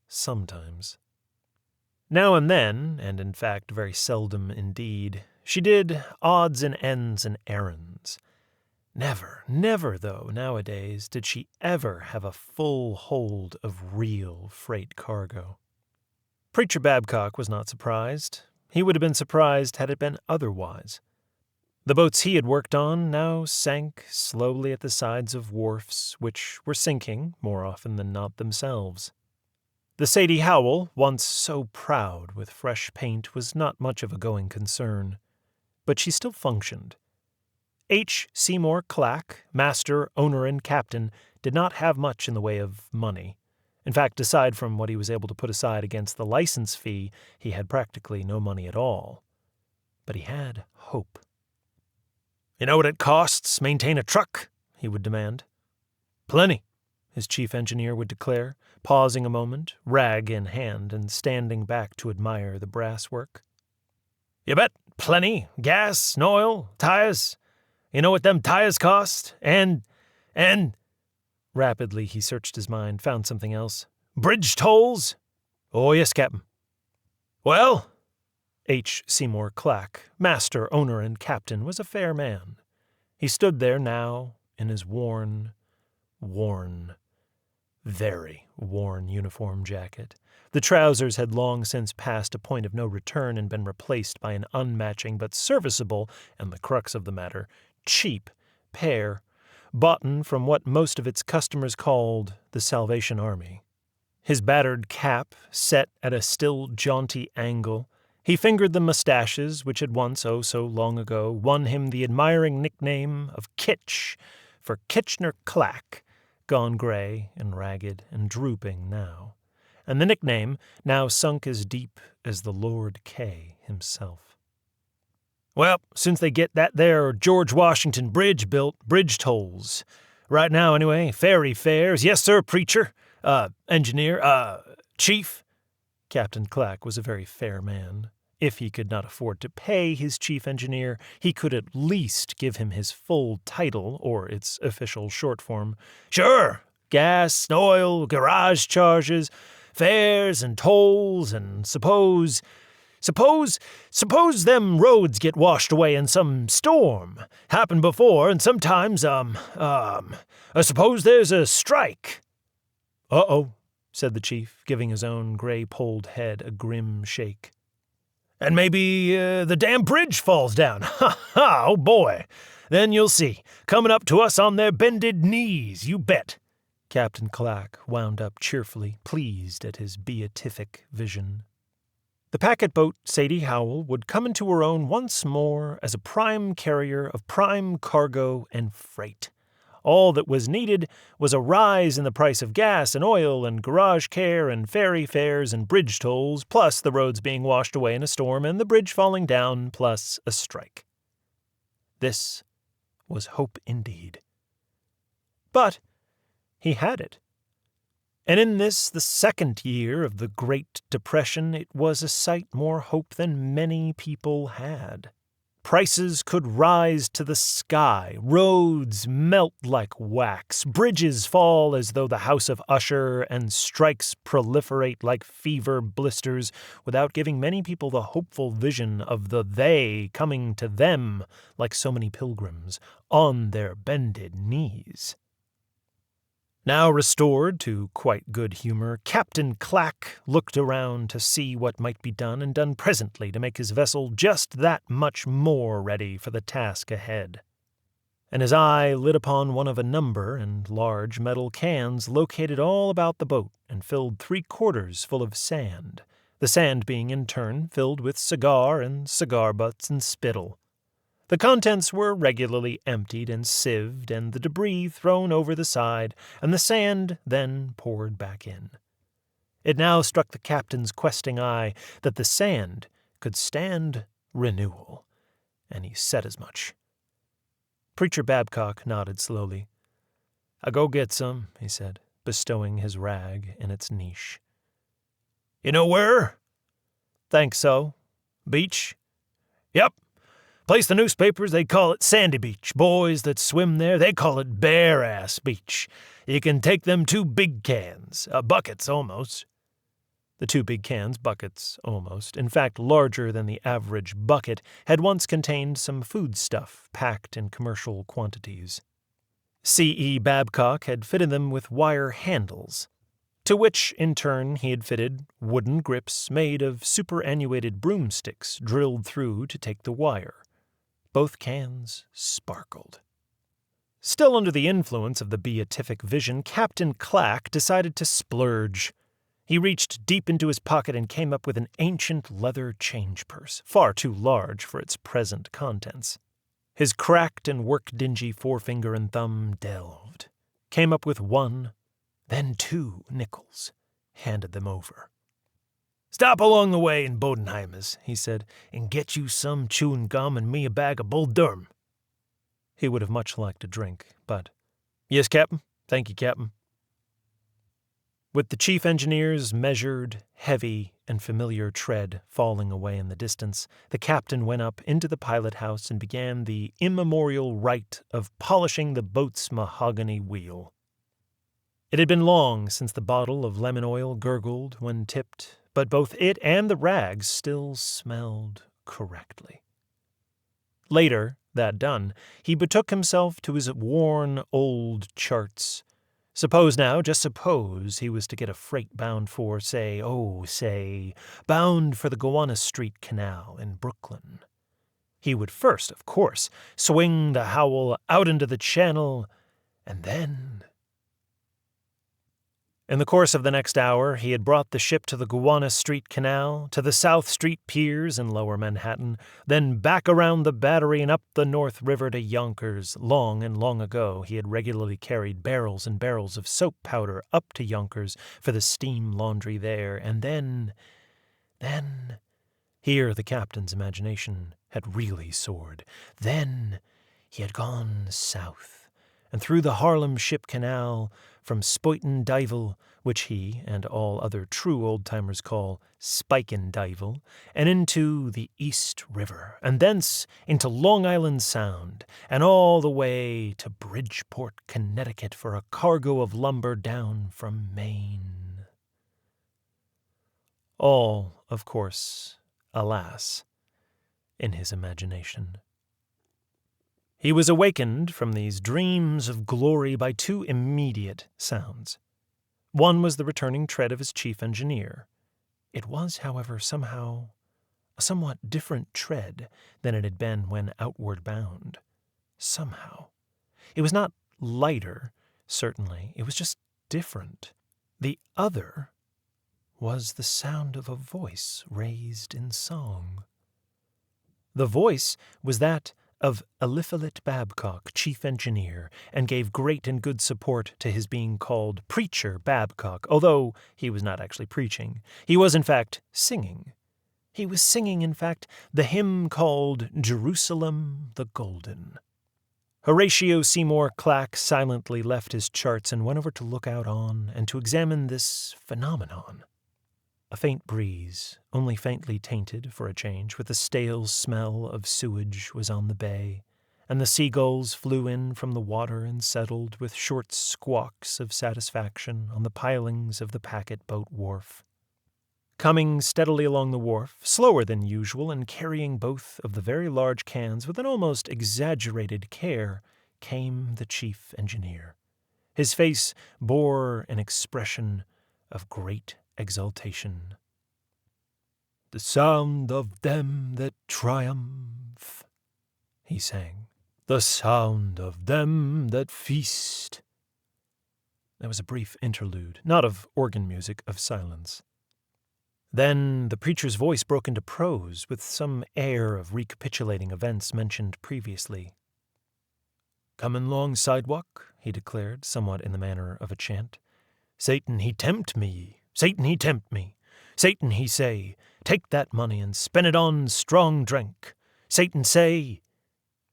Sometimes. Now and then, and in fact very seldom indeed, she did odds and ends and errands. Never, never, though, nowadays, did she ever have a full hold of real freight cargo. Preacher Babcock was not surprised. He would have been surprised had it been otherwise. The boats he had worked on now sank slowly at the sides of wharfs, which were sinking, more often than not, themselves. The Sadie Howell, once so proud with fresh paint, was not much of a going concern, but she still functioned. H. Seymour Clack, master, owner, and captain, did not have much in the way of money. In fact, aside from what he was able to put aside against the license fee, he had practically no money at all. But he had hope. "You know what it costs maintain a truck?" he would demand. "Plenty," his chief engineer would declare, pausing a moment, rag in hand, and standing back to admire the brass work. "You bet, plenty. Gas, and oil, tires. You know what them tires cost? And Rapidly he searched his mind, found something else. "Bridge tolls?" "Oh, yes, Captain." "Well?" H. Seymour Clack, master, owner, and captain, was a fair man. He stood there now in his worn, very worn uniform jacket. The trousers had long since passed a point of no return and been replaced by an unmatching but serviceable, and the crux of the matter, cheap pair, boughten from what most of its customers called the Salvation Army. His battered cap set at a still jaunty angle, he fingered the mustaches which had once, oh so long ago, won him the admiring nickname of Kitch, for Kitchener Clack, gone gray and ragged and drooping now, and the nickname now sunk as deep as the Lord K himself. "Well, since they get that there George Washington Bridge built, bridge tolls. Right now, anyway, ferry fares. Yes, sir, preacher. Engineer, chief." Captain Clack was a very fair man. If he could not afford to pay his chief engineer, he could at least give him his full title, or its official short form. "Sure, gas, oil, garage charges, fares and tolls, and suppose them roads get washed away in some storm. Happened before, and sometimes, suppose there's a strike." "Uh-oh," said the chief, giving his own gray-polled head a grim shake. "And maybe the damn bridge falls down. Ha ha, oh boy. Then you'll see, coming up to us on their bended knees, you bet." Captain Clack wound up cheerfully, pleased at his beatific vision. The packet boat Sadie Howell would come into her own once more as a prime carrier of prime cargo and freight. All that was needed was a rise in the price of gas and oil and garage care and ferry fares and bridge tolls, plus the roads being washed away in a storm and the bridge falling down, plus a strike. This was hope indeed. But he had it. And in this, the second year of the Great Depression, it was a sight more hope than many people had. Prices could rise to the sky, roads melt like wax, bridges fall as though the house of Usher, and strikes proliferate like fever blisters without giving many people the hopeful vision of the they coming to them like so many pilgrims on their bended knees. Now restored to quite good humor, Captain Clack looked around to see what might be done and done presently to make his vessel just that much more ready for the task ahead. And his eye lit upon one of a number and large metal cans located all about the boat and filled 3/4 full of sand, the sand being in turn filled with cigar and cigar butts and spittle. The contents were regularly emptied and sieved, and the debris thrown over the side, and the sand then poured back in. It now struck the captain's questing eye that the sand could stand renewal, and he said as much. Preacher Babcock nodded slowly. "I'll go get some," he said, bestowing his rag in its niche. "You know where?" "Think so. Beach?" "Yep. Place the newspapers, they call it Sandy Beach. Boys that swim there, they call it Bare-Ass Beach. You can take them 2 big cans, buckets almost." The 2 big cans, buckets almost, in fact larger than the average bucket, had once contained some foodstuff packed in commercial quantities. C.E. Babcock had fitted them with wire handles, to which, in turn, he had fitted wooden grips made of superannuated broomsticks drilled through to take the wire. Both cans sparkled. Still under the influence of the beatific vision, Captain Clack decided to splurge. He reached deep into his pocket and came up with an ancient leather change purse, far too large for its present contents. His cracked and work-dingy forefinger and thumb delved, came up with 1, then 2 nickels, handed them over. "Stop along the way in Bodenheimers," he said, "and get you some chewing gum and me a bag of Bull Durham." He would have much liked a drink, but, "Yes, Captain. Thank you, Captain." With the chief engineer's measured, heavy, and familiar tread falling away in the distance, the captain went up into the pilot-house and began the immemorial rite of polishing the boat's mahogany wheel. It had been long since the bottle of lemon oil gurgled when tipped, but both it and the rags still smelled correctly. Later, that done, he betook himself to his worn old charts. Suppose now, just suppose, he was to get a freight bound for, bound for the Gowanus Street Canal in Brooklyn. He would first, of course, swing the Howl out into the channel, and then... In the course of the next hour, he had brought the ship to the Gowanus Street Canal, to the South Street piers in Lower Manhattan, then back around the Battery and up the North River to Yonkers. Long and long ago, he had regularly carried barrels and barrels of soap powder up to Yonkers for the steam laundry there, and then... Here the captain's imagination had really soared. Then he had gone south, and through the Harlem Ship Canal, from Spoiten-Duyvil, which he and all other true old-timers call Spiken-Duyvil, and into the East River, and thence into Long Island Sound, and all the way to Bridgeport, Connecticut for a cargo of lumber down from Maine. All, of course, alas, in his imagination. He was awakened from these dreams of glory by two immediate sounds. One was the returning tread of his chief engineer. It was, however, somehow a somewhat different tread than it had been when outward bound. Somehow. It was not lighter, certainly. It was just different. The other was the sound of a voice raised in song. The voice was that of Eliphalet Babcock, chief engineer, and gave great and good support to his being called Preacher Babcock, although he was not actually preaching. He was, in fact, singing. He was singing, in fact, the hymn called Jerusalem the Golden. Horatio Seymour Clack silently left his charts and went over to look out on and to examine this phenomenon. A faint breeze, only faintly tainted for a change, with the stale smell of sewage, was on the bay, and the seagulls flew in from the water and settled with short squawks of satisfaction on the pilings of the packet-boat wharf. Coming steadily along the wharf, slower than usual and carrying both of the very large cans with an almost exaggerated care, came the chief engineer. His face bore an expression of great exultation. "The sound of them that triumph," he sang. "The sound of them that feast." There was a brief interlude, not of organ music, of silence. Then the preacher's voice broke into prose with some air of recapitulating events mentioned previously. "Comin' 'long sidewalk," he declared, somewhat in the manner of a chant. "Satan, he tempt me. Satan, he tempt me. Satan, he say, take that money and spend it on strong drink. Satan say—"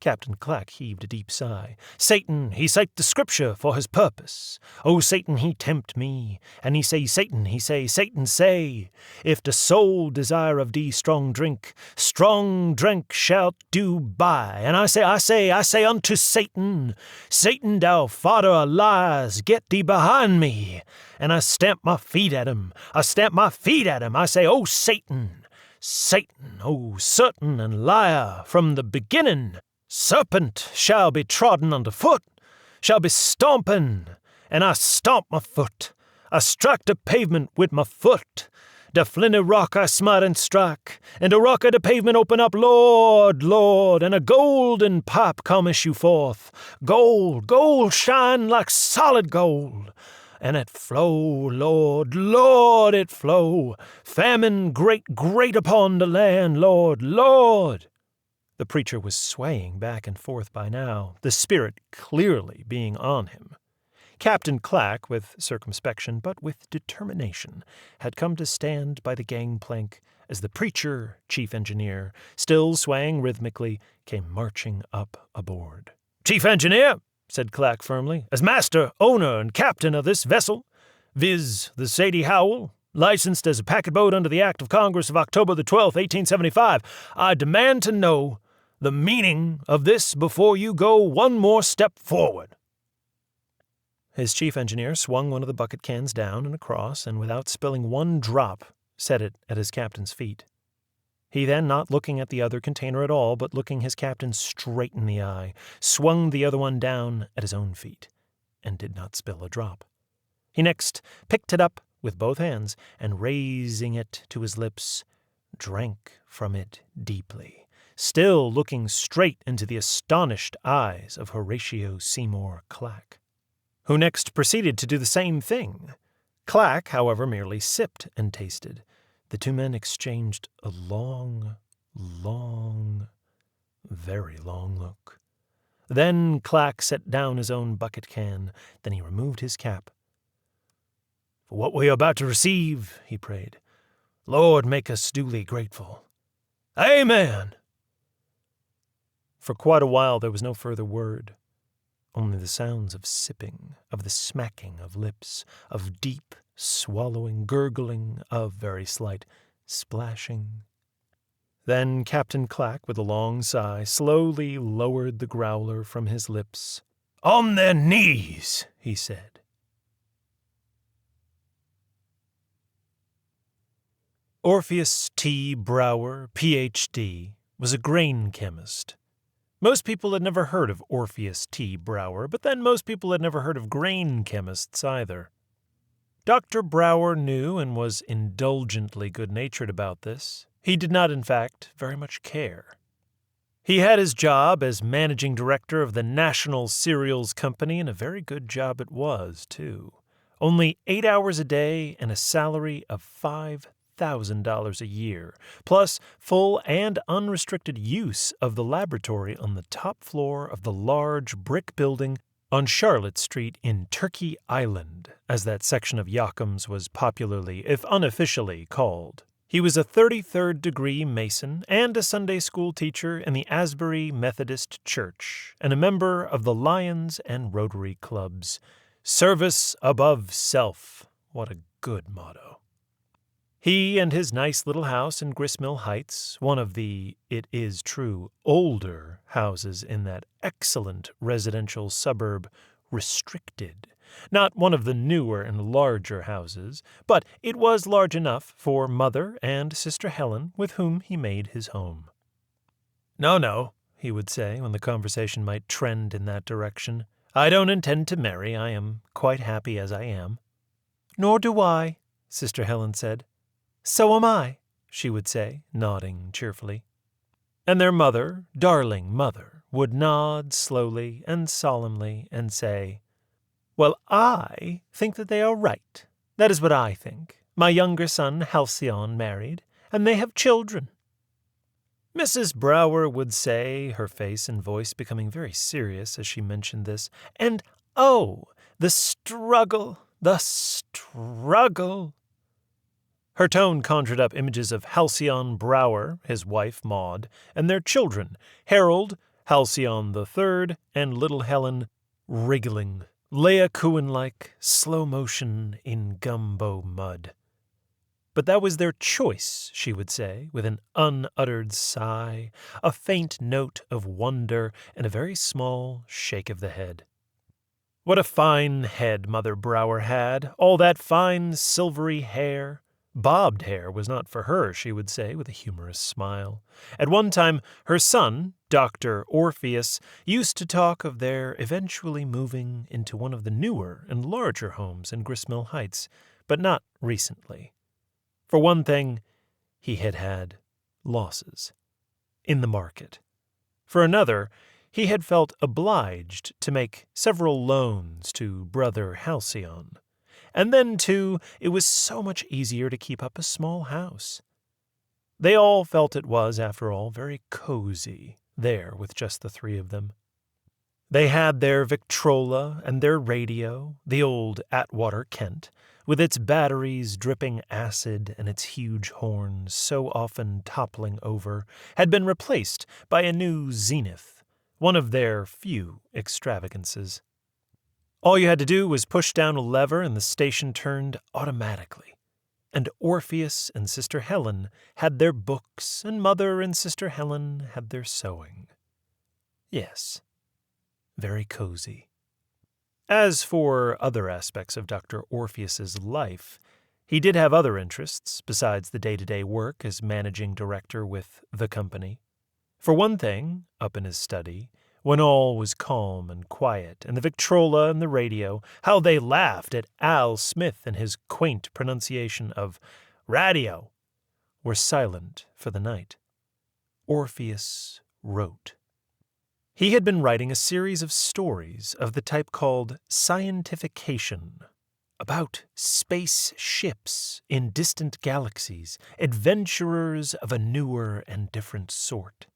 Captain Clack heaved a deep sigh. "Satan, he cite the scripture for his purpose. Oh, Satan, he tempt me. And he say, Satan, he say, Satan say, if the soul desire of thee strong drink shalt do buy. And I say unto Satan, Satan, thou father of lies, get thee behind me. And I stamp my feet at him. I say, oh, Satan, Satan, oh, certain and liar from the beginning. Serpent shall be trodden under foot, shall be stomping, and I stomp my foot. I strike the pavement with my foot. The flinty rock I smite and strike, and the rock of the pavement open up, Lord, Lord, and a golden pipe come issue forth. Gold, gold shine like solid gold. And it flow, Lord, Lord, it flow. Famine great, great upon the land, Lord, Lord. The preacher was swaying back and forth by now, the spirit clearly being on him. Captain Clack, with circumspection but with determination, had come to stand by the gangplank as the preacher, chief engineer, still swaying rhythmically, came marching up aboard. "Chief engineer," said Clack firmly, "as master, owner, and captain of this vessel, viz. the Sadie Howell, licensed as a packet boat under the Act of Congress of October the 12th, 1875, I demand to know the meaning of this before you go one more step forward." His chief engineer swung one of the bucket cans down and across, and without spilling one drop, set it at his captain's feet. He then, not looking at the other container at all, but looking his captain straight in the eye, swung the other one down at his own feet, and did not spill a drop. He next picked it up with both hands, and raising it to his lips, drank from it deeply, still looking straight into the astonished eyes of Horatio Seymour Clack, who next proceeded to do the same thing. Clack, however, merely sipped and tasted. The two men exchanged a long, very long look. Then Clack set down his own bucket can. Then he removed his cap. "For what we are about to receive," he prayed, "Lord, make us duly grateful. Amen!" For quite a while there was no further word, only the sounds of sipping, of the smacking of lips, of deep swallowing, gurgling, of very slight splashing. Then Captain Clack, with a long sigh, slowly lowered the growler from his lips. "On their knees," he said. Orpheus T. Brower, Ph.D., was a grain chemist. Most people had never heard of Orpheus T. Brower, but then most people had never heard of grain chemists either. Dr. Brower knew and was indulgently good-natured about this. He did not, in fact, very much care. He had his job as managing director of the National Cereals Company, and a very good job it was, too. Only 8 hours a day and a salary of $5,000 a year, plus full and unrestricted use of the laboratory on the top floor of the large brick building on Charlotte Street in Turkey Island, as that section of Yokums was popularly, if unofficially, called. He was a 33rd degree Mason and a Sunday school teacher in the Asbury Methodist Church, and a member of the Lions and Rotary Clubs. Service above self. What a good motto. He and his nice little house in Gristmill Heights, one of the, it is true, older houses in that excellent residential suburb, restricted. Not one of the newer and larger houses, but it was large enough for Mother and Sister Helen, with whom he made his home. No, he would say, when the conversation might trend in that direction. "I don't intend to marry. I am quite happy as I am." "Nor do I," Sister Helen said. "So am I," she would say, nodding cheerfully. And their mother, darling mother, would nod slowly and solemnly and say, "Well, I think that they are right. That is what I think. My younger son, Halcyon, married, and they have children." Mrs. Brower would say, her face and voice becoming very serious as she mentioned this, "And oh, the struggle, the struggle." Her tone conjured up images of Halcyon Brower, his wife Maud, and their children, Harold, Halcyon the Third, and little Helen, wriggling, Laocoon-like, slow motion in gumbo mud. But that was their choice, she would say, with an unuttered sigh, a faint note of wonder, and a very small shake of the head. What a fine head Mother Brower had, all that fine silvery hair. Bobbed hair was not for her, she would say, with a humorous smile. At one time, her son, Dr. Orpheus, used to talk of their eventually moving into one of the newer and larger homes in Gristmill Heights, but not recently. For one thing, he had had losses in the market. For another, he had felt obliged to make several loans to brother Halcyon. And then, too, it was so much easier to keep up a small house. They all felt it was, after all, very cozy there with just the three of them. They had their Victrola and their radio, the old Atwater Kent, with its batteries dripping acid and its huge horns so often toppling over, had been replaced by a new Zenith, one of their few extravagances. All you had to do was push down a lever and the station turned automatically. And Orpheus and Sister Helen had their books, and Mother and Sister Helen had their sewing. Yes, very cozy. As for other aspects of Dr. Orpheus's life, he did have other interests besides the day-to-day work as managing director with the company. For one thing, up in his study, when all was calm and quiet, and the Victrola and the radio, how they laughed at Al Smith and his quaint pronunciation of radio, were silent for the night. Orpheus wrote. He had been writing a series of stories of the type called scientification, about space ships in distant galaxies, adventurers of a newer and different sort.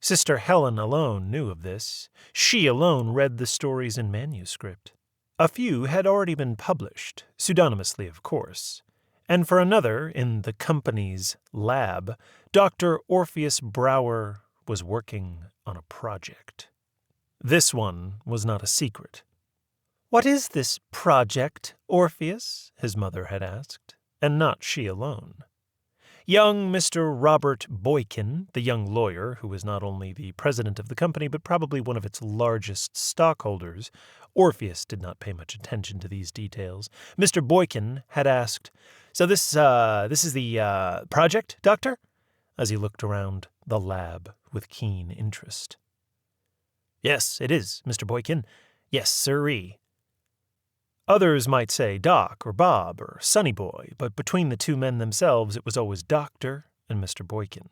Sister Helen alone knew of this. She alone read the stories in manuscript. A few had already been published, pseudonymously of course, and for another, in the company's lab, Dr. Orpheus Brower was working on a project. This one was not a secret. "What is this project, Orpheus?" his mother had asked, and not she alone. Young Mr. Robert Boykin, the young lawyer who was not only the president of the company but probably one of its largest stockholders, Orpheus did not pay much attention to these details. Mr. Boykin had asked, "So this is the project, Doctor?" as he looked around the lab with keen interest. "Yes, it is, Mr. Boykin. Yes, sirree." Others might say Doc or Bob or Sonny Boy, but between the two men themselves it was always Doctor and Mr. Boykin.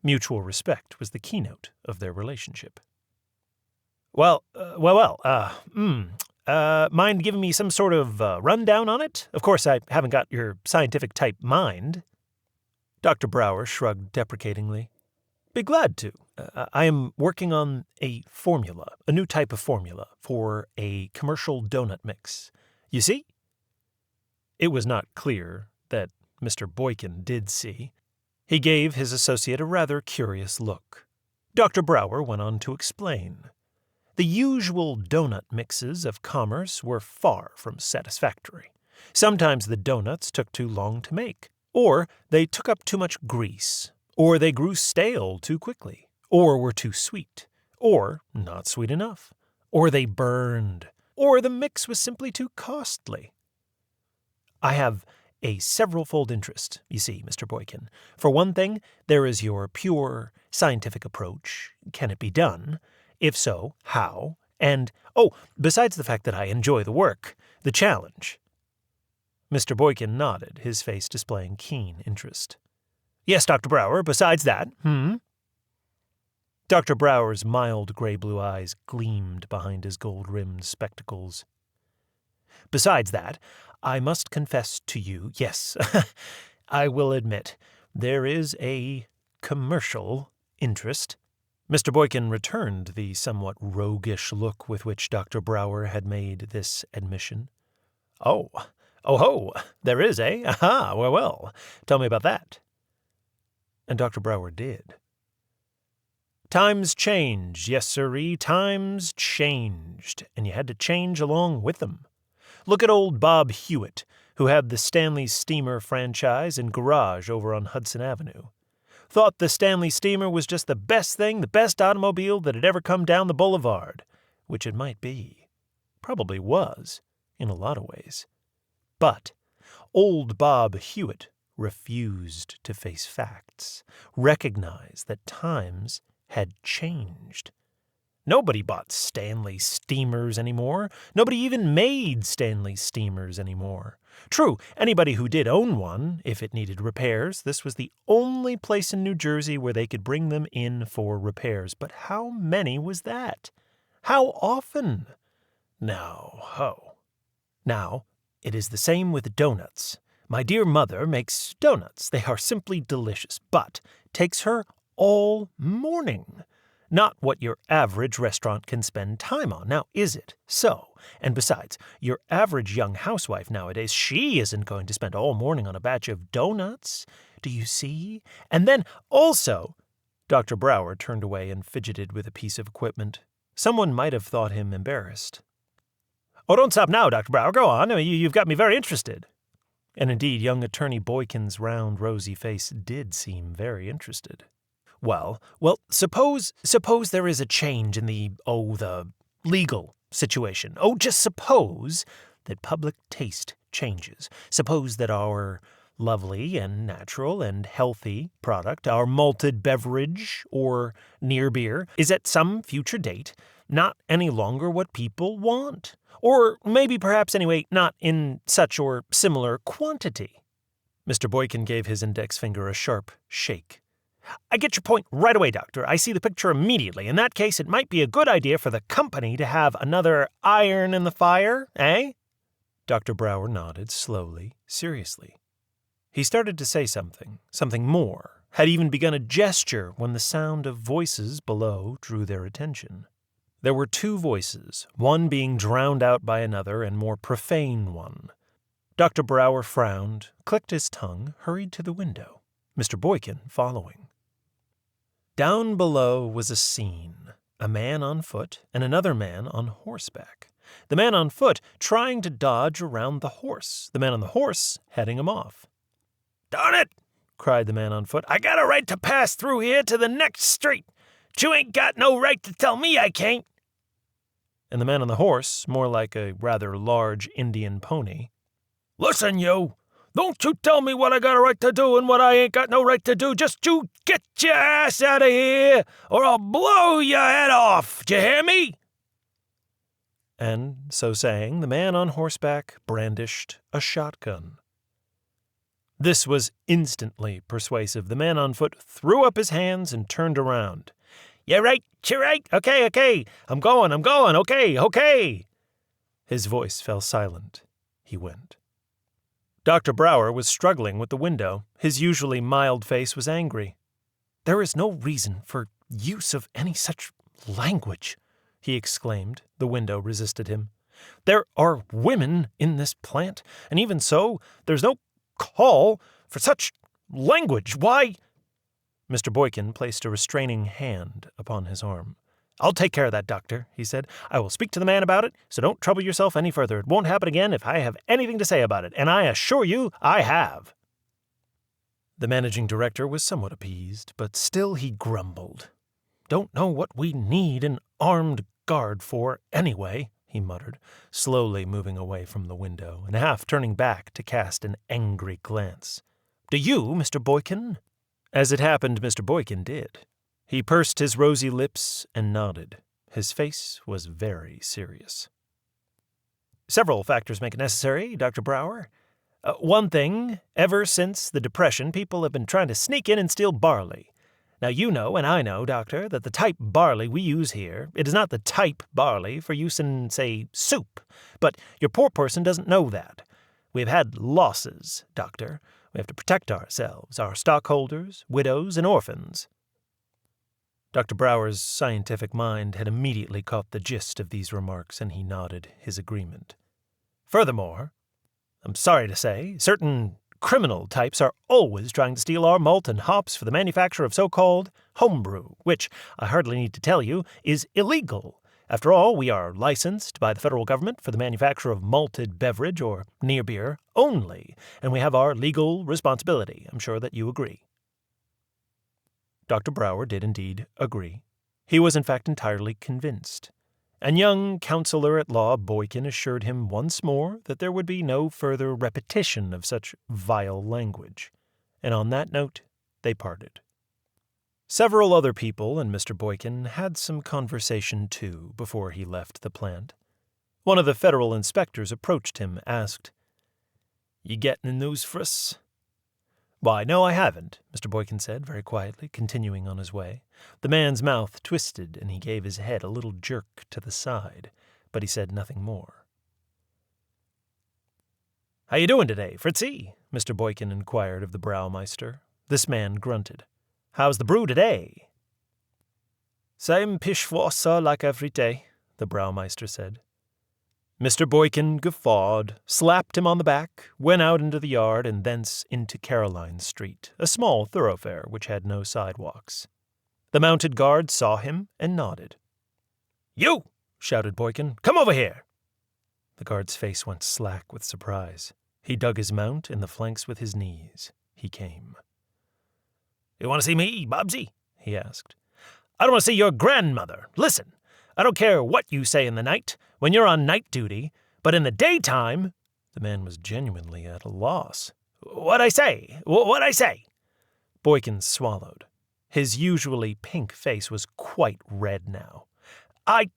Mutual respect was the keynote of their relationship. Well, mind giving me some sort of rundown on it? Of course, I haven't got your scientific-type mind." Dr. Brower shrugged deprecatingly. "Be glad to. I am working on a formula, a new type of formula, for a commercial donut mix. You see?" It was not clear that Mr. Boykin did see. He gave his associate a rather curious look. Dr. Brower went on to explain. The usual donut mixes of commerce were far from satisfactory. Sometimes the donuts took too long to make, or they took up too much grease, or they grew stale too quickly, or were too sweet, or not sweet enough, or they burned, or the mix was simply too costly. I have a several-fold interest, you see, Mr. Boykin. For one thing, there is your pure scientific approach. Can it be done? If so, how? And, besides the fact that I enjoy the work, the challenge. Mr. Boykin nodded, his face displaying keen interest. "Yes, Dr. Brower, besides that, Dr. Brower's mild gray-blue eyes gleamed behind his gold-rimmed spectacles. "Besides that, I must confess to you, yes, I will admit, there is a commercial interest." Mr. Boykin returned the somewhat roguish look with which Dr. Brower had made this admission. "Oh ho, there is, eh? Aha, well, tell me about that." And Dr. Brower did. Times changed, yes sirree, times changed, and you had to change along with them. Look at old Bob Hewitt, who had the Stanley Steamer franchise and garage over on Hudson Avenue. Thought the Stanley Steamer was just the best thing, the best automobile that had ever come down the boulevard, which it might be. Probably was, in a lot of ways. But old Bob Hewitt refused to face facts, recognize that times had changed. Nobody bought Stanley Steamers anymore. Nobody even made Stanley Steamers anymore. True, anybody who did own one, if it needed repairs, this was the only place in New Jersey where they could bring them in for repairs. But how many was that? How often? Now, it is the same with donuts. My dear mother makes donuts. They are simply delicious, but takes her all morning. Not what your average restaurant can spend time on. Now, is it so? And besides, your average young housewife nowadays, she isn't going to spend all morning on a batch of donuts. Do you see? And then also, Dr. Brower turned away and fidgeted with a piece of equipment. Someone might have thought him embarrassed. "Oh, don't stop now, Dr. Brower. Go on. You've got me very interested." And indeed, young Attorney Boykin's round, rosy face did seem very interested. Well, suppose there is a change in the legal situation. Oh, just suppose that public taste changes. Suppose that our lovely and natural and healthy product, our malted beverage or near beer, is at some future date not any longer what people want. Or maybe perhaps anyway, not in such or similar quantity. Mr. Boykin gave his index finger a sharp shake. I get your point right away, Doctor. I see the picture immediately. In that case, it might be a good idea for the company to have another iron in the fire, eh? Dr. Brower nodded slowly, seriously. He started to say something more, had even begun a gesture when the sound of voices below drew their attention. There were two voices, one being drowned out by another and more profane one. Dr. Brower frowned, clicked his tongue, hurried to the window, Mr. Boykin following. Down below was a scene, a man on foot and another man on horseback. The man on foot trying to dodge around the horse, the man on the horse heading him off. "Darn it!" cried the man on foot. "I got a right to pass through here to the next street. But you ain't got no right to tell me I can't." And the man on the horse, more like a rather large Indian pony, "Listen, you! Don't you tell me what I got a right to do and what I ain't got no right to do. Just you get your ass out of here, or I'll blow your head off. D'you hear me?" And, so saying, the man on horseback brandished a shotgun. This was instantly persuasive. The man on foot threw up his hands and turned around. You're right. Okay. I'm going, okay. His voice fell silent. He went. Dr. Brower was struggling with the window. His usually mild face was angry. "There is no reason for use of any such language," he exclaimed. The window resisted him. "There are women in this plant, and even so, there's no call for such language. Why—" Mr. Boykin placed a restraining hand upon his arm. "I'll take care of that, Doctor," he said. "I will speak to the man about it, so don't trouble yourself any further. It won't happen again if I have anything to say about it, and I assure you I have." The managing director was somewhat appeased, but still he grumbled. "Don't know what we need an armed guard for anyway," he muttered, slowly moving away from the window and half turning back to cast an angry glance. "Do you, Mr. Boykin?" As it happened, Mr. Boykin did. He pursed his rosy lips and nodded. His face was very serious. "Several factors make it necessary, Dr. Brower. One thing, ever since the Depression, people have been trying to sneak in and steal barley. Now you know, and I know, Doctor, that the type barley we use here, it is not the type barley for use in, say, soup. But your poor person doesn't know that. We have had losses, Doctor. We have to protect ourselves, our stockholders, widows, and orphans." Dr. Brower's scientific mind had immediately caught the gist of these remarks, and he nodded his agreement. "Furthermore, I'm sorry to say, certain criminal types are always trying to steal our malt and hops for the manufacture of so-called homebrew, which, I hardly need to tell you, is illegal. After all, we are licensed by the federal government for the manufacture of malted beverage or near beer only, and we have our legal responsibility. I'm sure that you agree." Dr. Brower did indeed agree. He was in fact entirely convinced. And young Counselor-at-Law Boykin assured him once more that there would be no further repetition of such vile language. And on that note, they parted. Several other people and Mr. Boykin had some conversation too before he left the plant. One of the federal inspectors approached him, asked, "You got any news for us?" "Why, no, I haven't," Mr. Boykin said very quietly, continuing on his way. The man's mouth twisted, and he gave his head a little jerk to the side, but he said nothing more. "How you doing today, Fritzy?" Mr. Boykin inquired of the Browmeister. This man grunted. "How's the brew today?" "Same pishwasser like every day," the Browmeister said. Mr. Boykin guffawed, slapped him on the back, went out into the yard, and thence into Caroline Street, a small thoroughfare which had no sidewalks. The mounted guard saw him and nodded. "You!" shouted Boykin. "Come over here!" The guard's face went slack with surprise. He dug his mount in the flanks with his knees. He came. "You want to see me, Bobsy?" he asked. "I don't want to see your grandmother. Listen, I don't care what you say in the night. when you're on night duty, but in the daytime—" The man was genuinely at a loss. "What'd I say? What'd I say?" Boykin swallowed. His usually pink face was quite red now. "I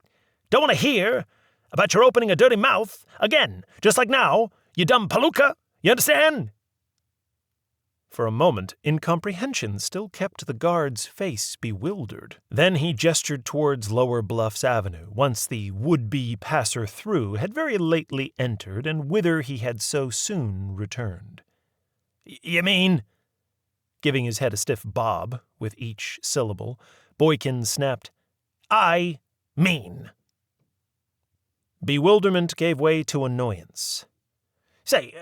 don't want to hear about your opening a dirty mouth again, just like now, you dumb palooka. You understand?" For a moment, incomprehension still kept the guard's face bewildered. Then he gestured towards Lower Bluffs Avenue, whence the would-be passer-through had very lately entered and whither he had so soon returned. "You mean—" Giving his head a stiff bob with each syllable, Boykin snapped, "I mean." Bewilderment gave way to annoyance. "Say,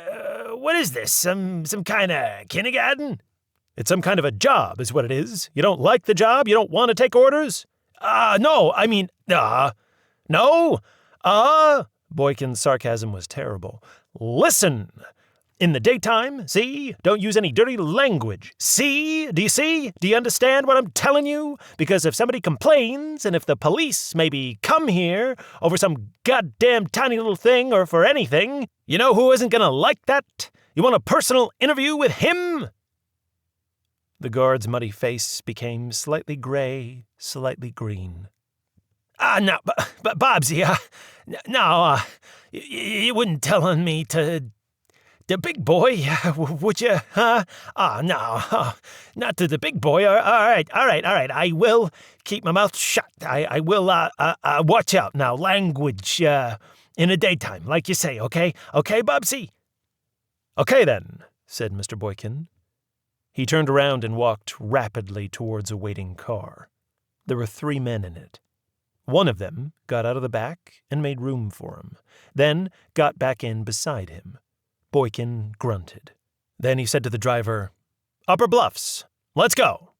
what is this, some kind of kindergarten?" "It's some kind of a job, is what it is. You don't like the job? You don't want to take orders?" No, I mean, no, Boykin's sarcasm was terrible. "Listen! In the daytime, see? Don't use any dirty language. See? Do you see? Do you understand what I'm telling you? Because if somebody complains, and if the police maybe come here over some goddamn tiny little thing or for anything, you know who isn't gonna like that? You want a personal interview with him?" The guard's muddy face became slightly gray, slightly green. No, but Bobsy, no, you wouldn't tell on me to the big boy, would you, huh? No, not to the big boy. All right. I will keep my mouth shut. I will, watch out now. Language, in the daytime, like you say, okay? Okay, Bubsy? "Okay, then," said Mr. Boykin. He turned around and walked rapidly towards a waiting car. There were 3 men in it. One of them got out of the back and made room for him, then got back in beside him. Boykin grunted. Then he said to the driver, "Upper Bluffs, let's go."